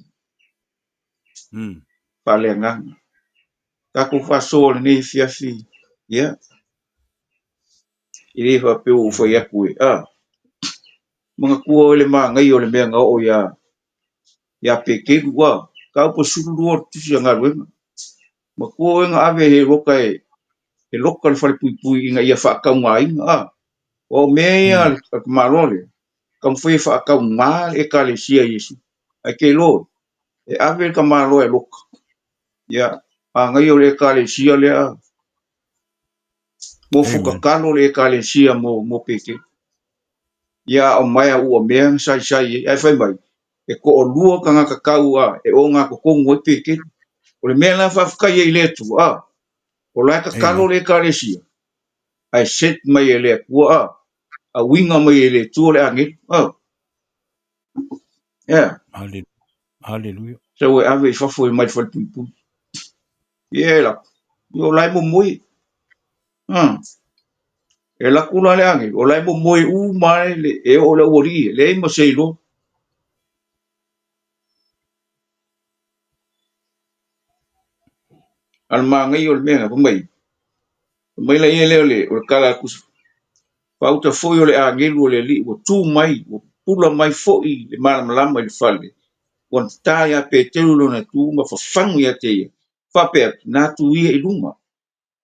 fa'aleagaga kakou fa'aso o lenei fiafi ia i lē fa'apeu o fai aku e magakua o le magai o le mea gao'o ia pekegu ka upa sululua o le tusi agaluega ma kua oega ave he loka e loka le falepuipui ina ia fa'akaugaina o mea ia le malo le kamafai fa'akaugā le ekalesia iesu ai kelo e ave le kamalo e loka ia agai o le ekalesia lea mo fukakalo le ekalesia mo peke ia o mai a ua mea saisai ai fai mai e ko'olua kagakakau e o gakokogu ai peke o le mea la fa'afekai ai le atu o lae kakalo le ekalesia ai set mai e le akua a winga mai e le tua le angel ia Hallelujah. so e ave fafo e mai falepuipui ia la o lae momoi e la kula le angel o lae momoi mai le e o le uali le ima seilo al mangai o le mea pa mai la ia le o le kala kusu pauta foi o le angel o le li o tu mai o pula mai foi le malamalama i le fale wan ta ia pe telu lona tu ma fafangu ia te ia fape na tu ia i lunga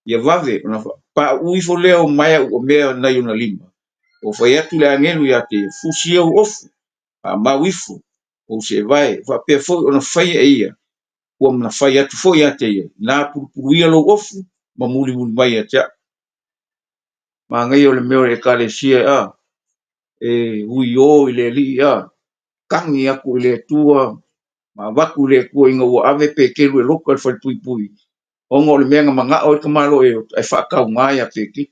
ia vave ona pa ui fo leo mai o mea na yuna lima o foi atu le angelu ia te fusia o ofu Mawifu o se vai fa pe fo ona fai e ia ua mana fai atu fo ia te ia na purupuruia lo ofu ma muli muli mai a tea ma ngai o le meo le kalesia e ui o i le li kangi aku i le tua ma waku le kua inga ua ave pe kelu e loka le fai pui pui ongo le mea manga o i kamalo e whakau ngai a peki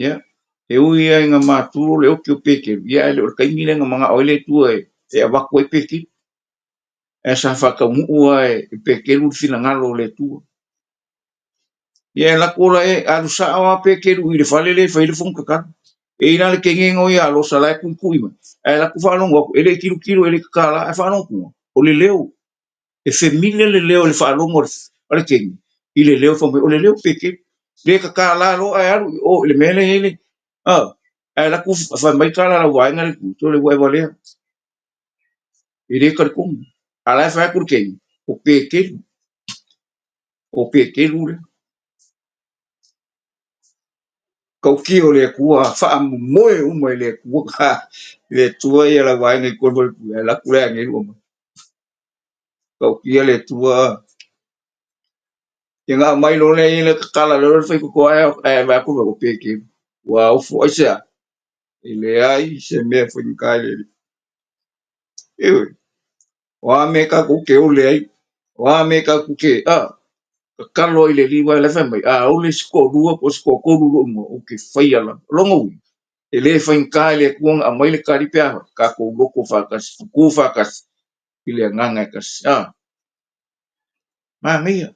ya e ui ia inga māturo le oki o peke ia le o kaimi le manga o i le tua e a waku e peki e sa whakau mua e pekelu fina ngalo le tua ia la kola e alu sa awa pekelu i le fale le fai le fonka ka e ina le kenge ngo ia lo sa lai kui kui ma e la ku whanongo e le kiru kiru e le kakala e whanongo o le leo e femile le leo le whanongo o le kengi i le leo whanongo o le leo peke le kakala lo ai alu o le mele ele e la ku whamai kala la wainga le ku to le wai walea i le karikongu ala e whai kur kengi o pekelu le kau kio le kua wha moe umai le kua ka le tua ia la wai ngai kua mole pui la kule a ngai uma kau kia le tua ia ngā mai lo le ia le kakala le le whai kua e mai kua ko peke wa o fo isa i le ai se mea whai kai le ewe wa me ka ku ke o le ai wa me ka ku ke kakalo i le liwa le whai mai o le sko rua po sko koru mo o ke whai ala longo e le whainkai le kuang a mai le karipea ka kou loko whakas ku whakas i le nganga kas ma mea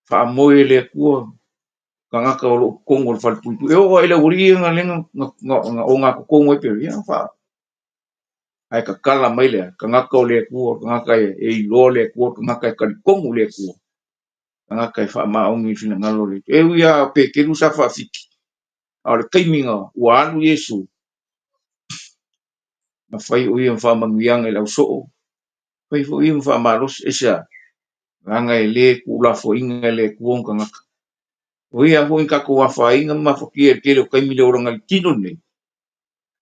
wha moe le kua ka ngaka o lo kongo le whalpuitu e o ele uri nga lenga o ngā kongo e pere ia wha ai ka kala mai le ka ngaka o le kua ka ngaka e i lo le kua ka ngaka e karikongo le kua ka ngaka e wha maongi fina ngalo le e uia pe keru sa wha fiki a le kaiminga ua alu Yesu na whai o ia wha mangianga i lau soo whai o ia wha maros e sa ranga e le kula fo inga le kuong ka ngaka o ia fo inka ko wa wha inga ma fo kia ke le kaimi le oranga i tino nei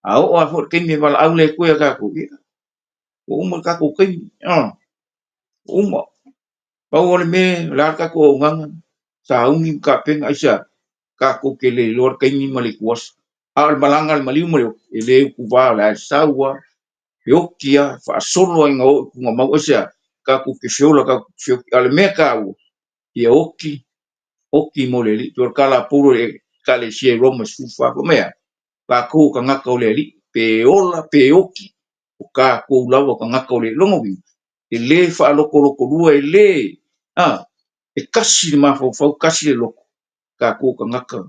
a o a fo kaimi wala au le kuia ka ko ia o uma ka ko kaimi uma pa o le me la ka ko nganga sa ungi ka penga isa ka ko ke le lor kaimi ma le kuas a le malanga le maliu mo e le ku va la saua e o kia fa solo inga o ku ma o isa ka ko ke fiola ka fio ale me ka o ia oki mo le li tor kala puro e kale sie roma sufa ko mea pa ko ka ngaka o le li pe ola pe oki o ka ko lawa ka ngaka o le longo wi e le fa loko loko rua e le e kasi ma fo fo kasi le loko ka ko ka ngaka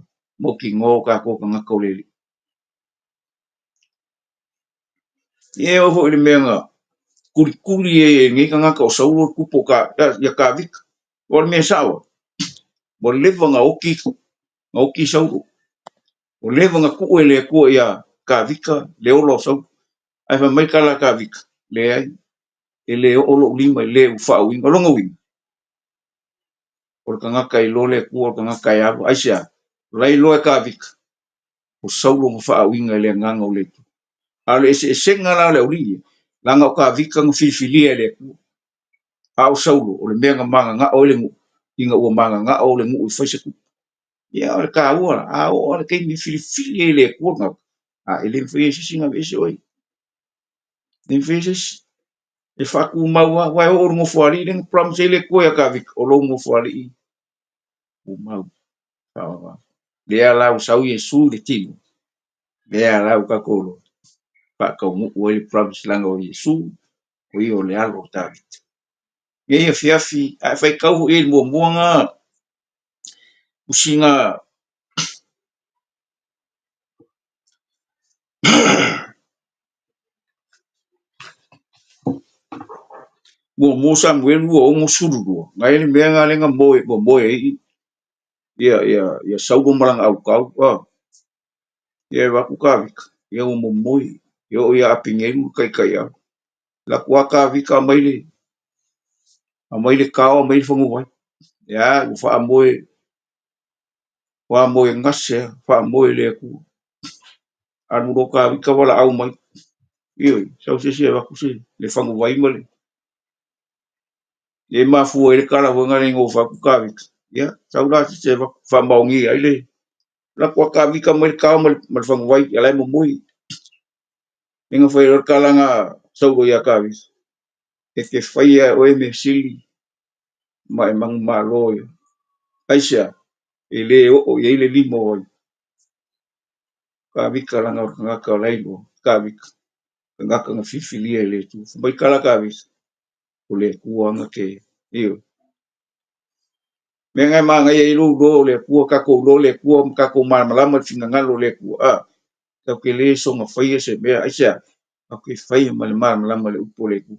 mo ki ngo ka ko ka ngaka o le li e o ho le menga kuri kuri e ngi ka ngaka o saulo kupo ka ya ka vik o le me sawa mo le nga oki saulo o lewa nga ku'u e le kua ia ka vika le olo sau ai fa mai kala ka vika le ai e le olo lima le u fa u inga longa wing o ka ngaka i lo le kua ka ngaka ia ai sia lai lo ka vika o saulo mo fa u inga le nganga o le tu ale se senga la le uri langa ka vika ng filfili le ku au saulo o le menga manga nga o le ngu inga o manga nga o le ngu u fa se ku ia o ka ua o le ke mi filfili le ku nga ele foi singa vese oi nem vezes e faku mau vai o mo fori ning prom sele ko ya ka vik o lo mo fori o mau le ala o sau Yesu le tino le ala o ka kolo pa ka mo o le prom slanga o Yesu o i o le alo David ye ye fiafi a fai kau e mo moanga usinga mo Samuel o mo suru ngai le menga le nga mo e ia sau bo marang au kau ia wa ku ka vik ia o mo moi ia o ia apingelu kai kai a la ku ka vik a mai le kao mai fongo vai ia u fa moi wa moi ngase fa moi le ku anu ro ka vika wala au mai ioi sau se wa kusi le fangu vai mole e ma fu e kala wanga le ngo fa ku ka vika ya sau da se wa fa maungi ai le la kwa ka vika mai ka mal fangu vai ya lai mo mui inga foi kala nga sau go ya ka vis e ke faia o e me sili mai mang ma lo aisha ele o ye le limo ka vika la nga ka lai go ka vika nga ka fifilia le tu mai kala ka vis o le kuanga ke io me ngai ma ngai lu do le kua ka ko do le kua ka ko ma malama finga ngalo le kua a ka ke le so nga faia se me aisha ka ke faia ma le malama le upo le ku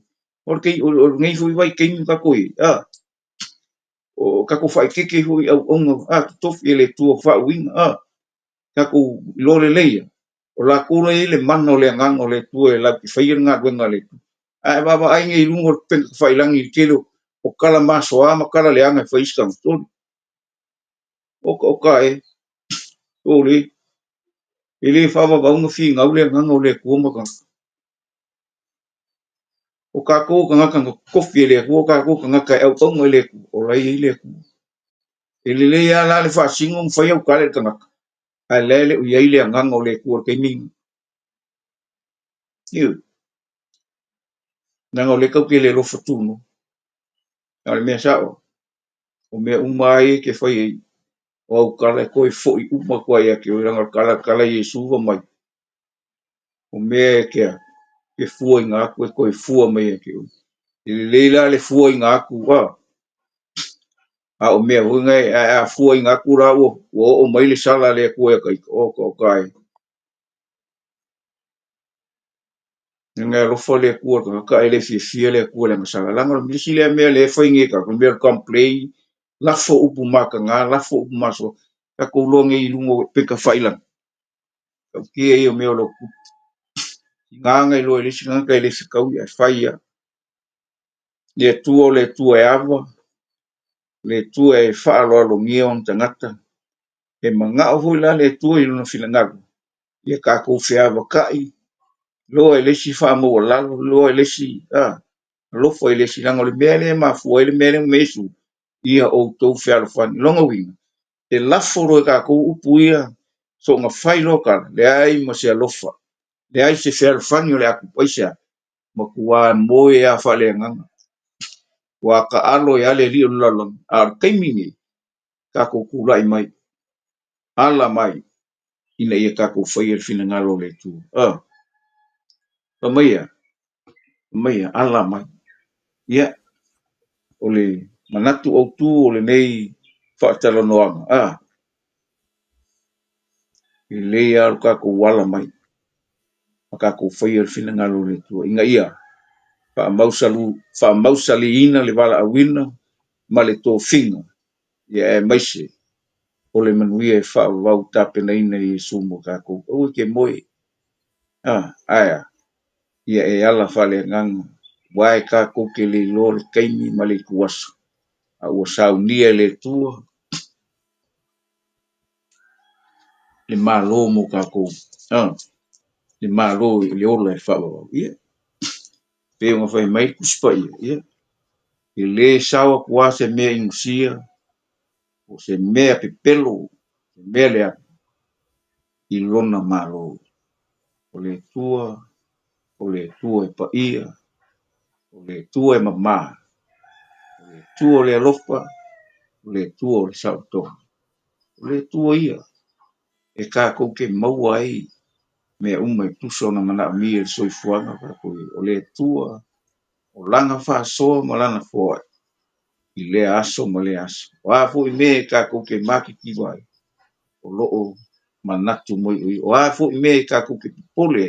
porque o ngai fu vai ke ka ko a o ka ko fai ke hu au onga a tof ele tu fa wing a ka ko lo le leia o la ko le mano le ngang o le tu e la ki faia nga wenga le ai baba ai ngai lungo pen fai langi kelo o kala maso ama kala le anga fai skam o ka e o le ele fa ba unga fi ngau le ngang o le ku ma ka o ka ko ka kofi le ko ka ko ka e o ngo le ku o lai le ku ele le ya la le fa singo fai o ka le ka ai le u ye le ngang o le ku ke min yu na o le ka ke le lo fotunu al me sa o me umai ke fai o kala ko i fo i uma ko ia ke o ranga kala Yesu o mai o me ke fua nga ko i fua mai ke o leila le fua nga ku wa a o me o ngai a fua nga ku ra o mai le sala le ko e kai o kai nga ro fo le ku ka ele fi le ku le masala la ngol mi si le me le fo ngi ka ko me complain la fo upu maka nga la fo upu maso ka ko lo ngi lungo pe ka faila ki e o me lo nga ngai lo le singa ka le sikau ya faia le tu e ava le tu e fa lo ngi on tangata e manga o la le tu i no filanga ye ka ko fe ava kai lo e le si fa mo la lo e le si lo foi le si lango le mele ma foi le mele mesu ia o to fe al fan longa wing e la foro ka ko upuia so nga fai loka le ai mo se alofa le ai se fe al fan yo le aku poisa mo kua mo e a fa le nganga wa ka alo ya le li lo lo ar kaimini ka ko kula mai ala mai ina ia ka ko fai el fina ngalo le tu mai ala mai ia ole manatu o tu ole nei fa talo noanga i le ar ka ko wala mai ka ko fai el fina ngalo le tu inga ia fa mausali ina le wala awina ma le to finga ia e maise ole manuia e fa wau tape nei nei sumo ka ko o ke moi aya ia e ala fa le ngang wai ka ko ke le lol kaimi ma le kuasu a o saunia le tua le malo mo ka ko le malo le ola e fa ia pe mo fa mai kuspa ia e le sawa kuase me insia o se mea pepelo se mea le i lona malo o le tua e paia o le tua e mama o le tua o le alofa o le tua o le sauto o le tua ia e ka ko ke maua ai me uma i puso na mana mi e soifuanga ka ko o le tua o langa fa so ma lana fo i le aso ma le aso wa fu i me ka ko ke maki ki wai o loo manatu moi o a fu i me ka ko ke pole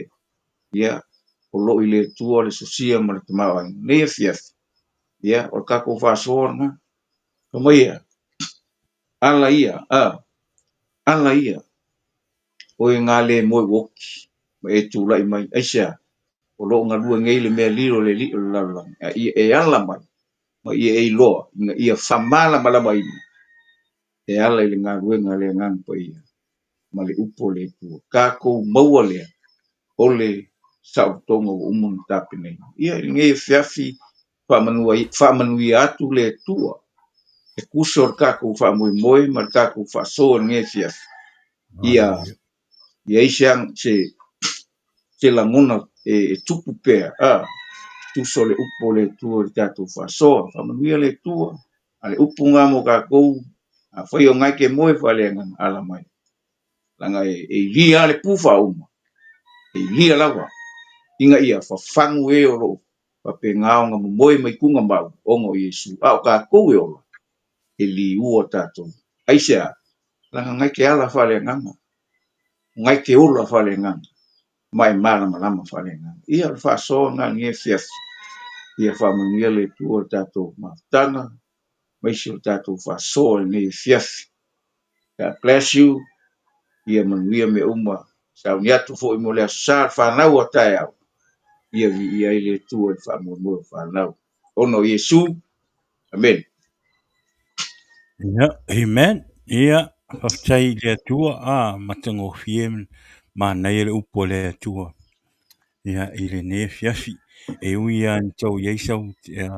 ia o lo i le tua le sosia ma le tamawa ne fiaf ia o ka ko fa so na ko mai ala ia o nga le mo woki ma e tu lai mai aisha o lo nga lua ngei le mea liro le li la la e ala mai ma e lo ia famala mala mai e ala le nga lua nga le ngang pa ia ma le upo le tua. Kākou maua lea o le sautonga o umuna tāpene. Ia nge fiafi whamanuia atu le tua. E kusor kākou whamoe ma kākou whasoa nge fiafi. Hallelujah. Ia isiang se langona e tupu pea. Tuso le upo le tua le tātou whasoa. Whamanuia le tua. Ale upu ngā mo kākou. A whai o ngai ke moe whalenga ala mai. Langa e lia le pufa uma. E lia lawa. Inga ia whafangu e oro. Pape ngao nga moe mai kunga mau. Ongo Yesu. Ao kākou e oro. E li ua tātou. Aisea. Langa ngai ke ala whalenga. Ngai ke ula whalenga. Mai marama lama whalenga. Ia le whasoa ngā nge fiafi. Ia whamanuia le tua tātou maftanga. Maisi o tātou whasoa nge fiafi. God bless you. Ia manuia me uma. Sau ni atu fo i mo le asar whanau a tae au. Ia vi ia i le tua i whamua whanau. Ono Yesu. Amen. Yeah, amen. Ia, whaftai le tua, matango fiem, ma nei le upo le tua. Ia, i le ne fiafi. E ui an tau yeisau,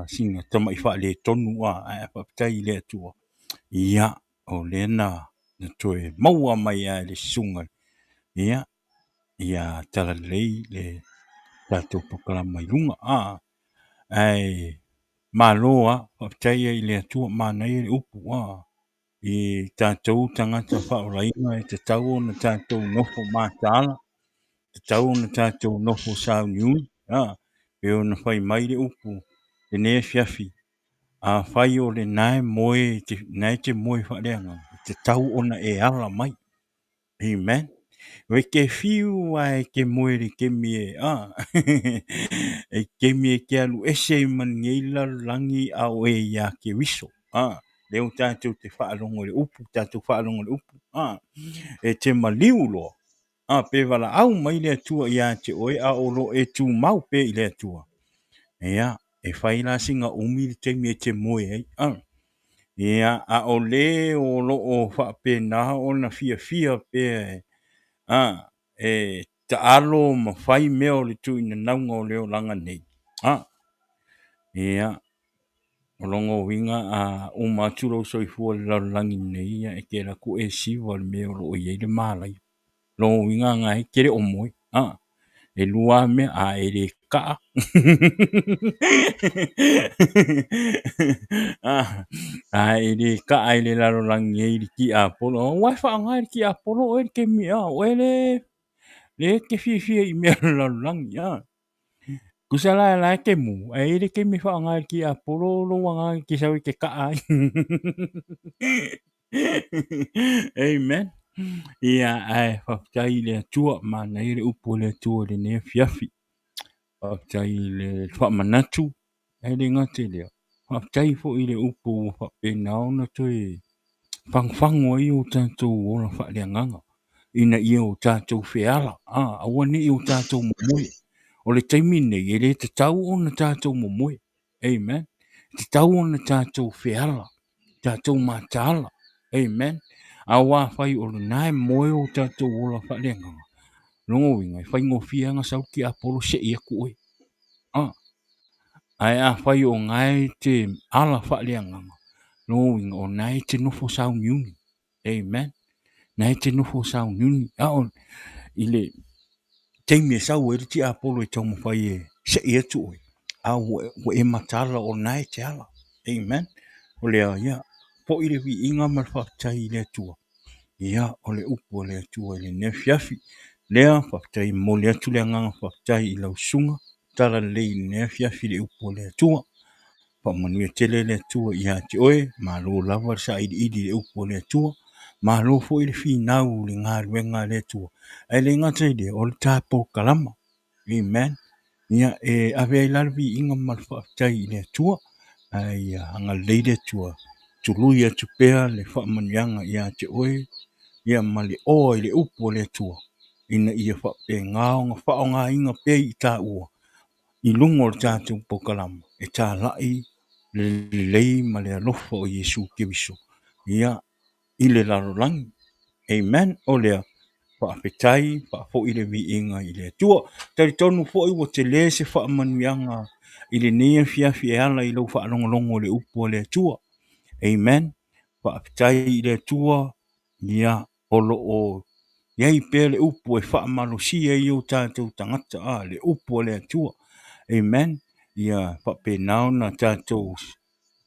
singa tama i wha le tonu, whaftai le tua. Ia, o le na toe maua mai a le sunga. Ia, ia tala lei le tātou pakala mai lunga. Ai, maloa, whaftai i le tua, ma nei le upo, I tātou tangata whaorainga e te tau o na tātou nofo mātāla, te tau o na tātou nofo sāu niui, e o na whai mai le upu, te nea fiafi, a whai o le nae moe, nae te moe whareanga, te tau o na e ala mai, amen. We ke fiu ai ke moe le ke mie, e ke mie ke alu ese man ngeila langi au e ia ke wiso, leo tātou te whaalongo le upu, tātou whaalongo le upu, e te maliu loa, pe wala au mai le atua ia te oe a olo e tu mau pe i le atua. Ia, e whaila singa umi le te mie te moe, ia, a o le o lo o whape na o na fia pe, e ta alo ma whai meo le tu ina naunga o leo langa nei. Ia, o longo winga a umaturo soifua le langi nei e ke la ku e siwa le meo lo i le malai. Longo winga ngai kere o moe. E lua me a e le ka. E le ka e le lalo langi e le ki a polo. Wai wha ngai ki a polo e ke mi a o e le ke fia i mea lalo langi. Kusala la ke mu, e le ke mi wha ngai ki a polo lo wanga ki sawi ke ka ai. Amen. Ia ai whaftai le tua mana i le upo le tua le ne fiafi. Whaftai le whamanatu, e le ngate lea. Whaftai fo i le upo whape nao na toi whangwhango i o tātou ora whaelea nganga. Ina i o tātou whiala, awane i o tātou momoe. O le taimine i le te tau o na tātou momoe. Amen. Te tau o na tātou whiala, tātou mātāla. Amen. Awa whai o le nae moe o tātou ora whaelea nganga. Longo winga, whai ngō whianga sau ki apolo se ia koe. Ai a whai o ngai te ala whaelea nganga. Longo winga, o nai te nofo sau niuni. Amen. Nai te nofo sau niuni. Ile teimie sau e ti apolo e tau mawhai e se ia tuoi. Wo e matala o nai te ala. Amen. O lea, ia, po ile vi inga malwhaktai le tua. Ia, o le upo le tua le ne fiafi. Lea, whaktai mo le atu le nganga whaktai i lau sunga. Tala lei ne fiafi le upo le tua. Pa manuia tele le tua ia te oe. Ma lo lava sa ili le upo le tua. Ma lo fo ile fi nau le ngā ruenga le tua. Ai le ngata i le o le tāpou kalama. Amen. Ia e ave ai larvi inga malwhaktai i le tua. Ai anga leile tua. Tului atu pea le whaamanianga ia te oe. Ia mali o i le upo le tua. Ina ia whape ngāonga whaonga inga pe i tā ua. I lungo le tātou pokalama. E tā lai le lei ma le alofa o Yesu Kiriso. Ia i le lalolangi. Amen. O lea. whaapetai, whaafo i le viinga i le atua. Tari tonu fo i wa te le se whaamanuianga i le nia fiafi e ala i lau whaalongolongo le upo le atua. Amen. Whaapetai i le atua, ia olo o iai pēr le upo e whaamalosia i o tātou tangata le upo le atua. Amen. Ia whapenao na tātou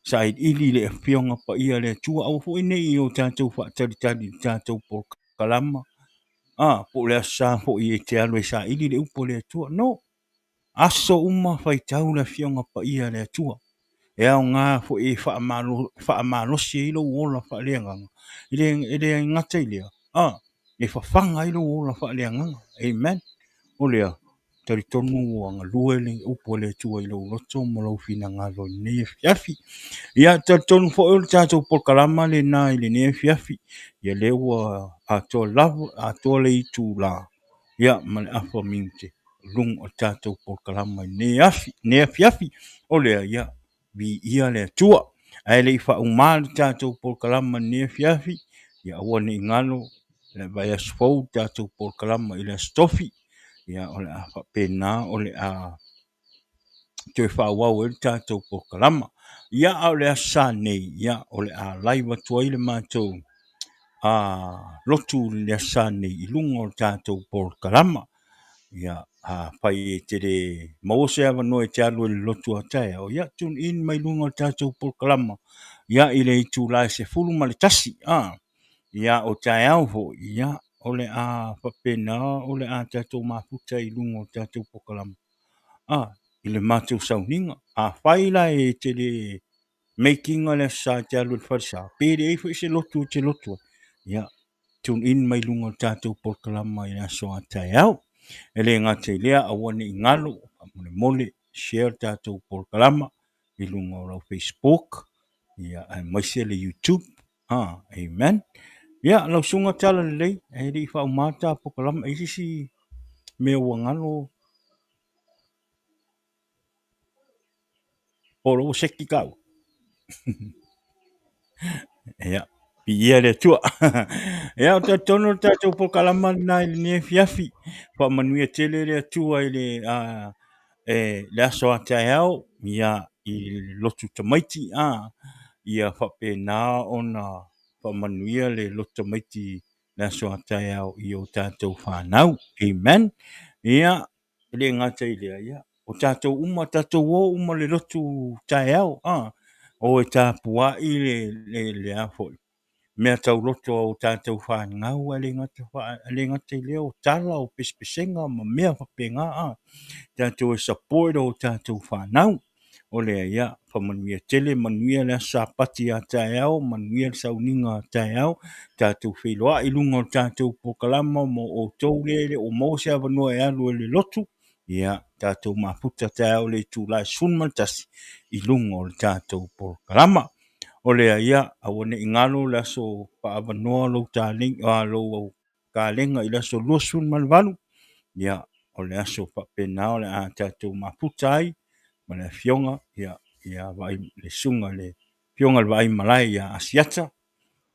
said ili le fionga pa ia le atua au fo ine i o tātou whaatari tātou por kalama. Po le asa fo i te alo e sa ili le upo le atua. No, aso uma fai tau le fionga pa ia le atua. E au ngā fo i whaamalosi i lo uola wha leanganga. I le ngata i lea. E whawhanga i lo uola wha leanganga. Amen. O lea, tari tonu o anga luele upo le atua i lo roto mo lau fina ngā lo ne fiafi. Ia tari tonu fo i o tātou por kalama le nā i le ne fiafi. Ia le ua ato lavu, ato le i tū la. Ia male afa minte. Lung o tātou por kalama ne fiafi. O lea ia. Vi ia le tua ai le fa umal tātou por kalama ne fiafi ia wane ngalo le vai asfou tātou por kalama i le stofi ia ole a fa pena ole a te fa wau e tātou por kalama ia ole a sa nei ia ole a laiva tua i le mātou lotu le sa nei i lungo tātou por kalama ia pai e te re mawose awa no e te alu le lotu a tae o ia tun in mai lunga tātou por kalama ia i le itu lai se fulu ma le tasi ia o tae au ho ia o le a papena o le a tātou mafuta i lunga tātou por kalama i le mātou sauninga whai la e te re making o le sa te alu le wharisa pere e fo se lotu ia tun in mai lunga tātou por kalama i a soa tae au ele ngate lea awane ingalo mole share tātou por kalama i lunga o Facebook ia ai maise le YouTube amen ia lau sunga tala lei e ri fa umata por kalama i si me wangalo oro seki kau ia ia le tua ia o tono tātou por kalama na i le fiafi fa manuia tele le tua i le le aso a te au ia i lotu tamaiti ia whapena ona whamanuia le lotu tamaiti le aso a te au i o tātou whanau. Amen. Ia le ngata i lea ia o tātou uma le lotu te au o e tāpua i le afoi. Mea tau loto o tātou whanau le ngata i lea o tala o pespesenga ma mea whapenga tātou e support o tātou whanau. O lea ia, whamanuia tele, manuia lea sāpati a tae au, manuia sauninga a tae au, tātou wheloa i lunga o tātou pokalama mo o tau lele o mose awanua e alu e le lotu. Ia, tātou maputa tae au le tūlai sunmantasi i lunga o tātou pokalama. O lea ia, awane ingalo le aso pa awanua lo tālinga, lo kālenga i le aso lua sunmalvalu. Ia, o le aso whapena o le a tātou maputa ai, ma le fionga, ia vai le sunga le fionga le vai malai ia asiata,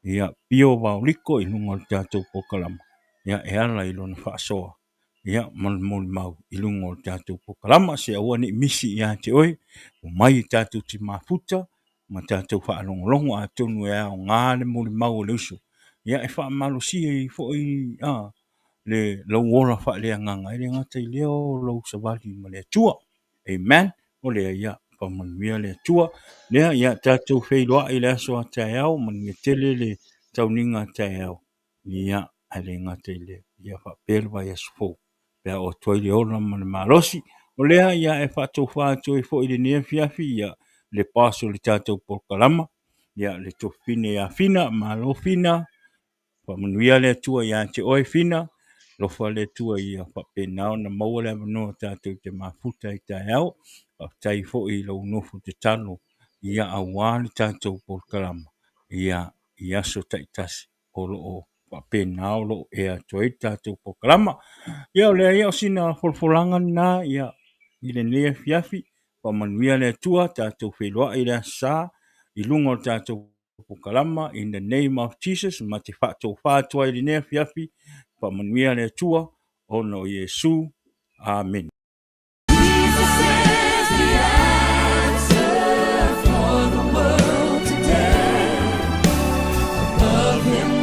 ia pio vauliko i lunga le tātou pokalama. Ia e ala i lona whaasoa, ia moli mau i lunga le tātou pokalama, se awane misi ia te oi, o mai tātou ti maputa, ma tātou whaalongolongo a tonu e au ngāle moli mau le uso. Ia e whaamalosi i fo i, le lau ora wha lea nganga, le ngata i leo lau savali ma le tua. Amen. O lea ia, pa manuia le tua. Lea ia tātou wheiloa i le aso a tae au, manuia tele le tauninga a tae au. Ia, a le ngata i lea, ia wha perwa i aso fo. Pea o toi le ona ma le marosi. O lea ia e whatou whatou i fo i le nea fiafi, ia le paso le tātou pokalama. Ia le to fine a fina, malo fina. Pa manuia le tua ia te oi fina. Lofa le tua ia whapenao na maua le manoa tātou te mafuta i tae au. Tai fo i lau nofu te tano. Ia awali tātou por kalama. Ia so taitasi. O loo whapenao lo ea toi tātou por kalama. Ia o lea ia o sina folfolanga na ia i le nea fiafi. Pa manuia le tua tātou wheloa i le sa. I lunga o tātou por kalama. In the name of Jesus. Ma te whatou whatua i le nea fiafi. Pamanuia le tua o no Yesu. Amen. Jesus is the answer for the world today. Love him.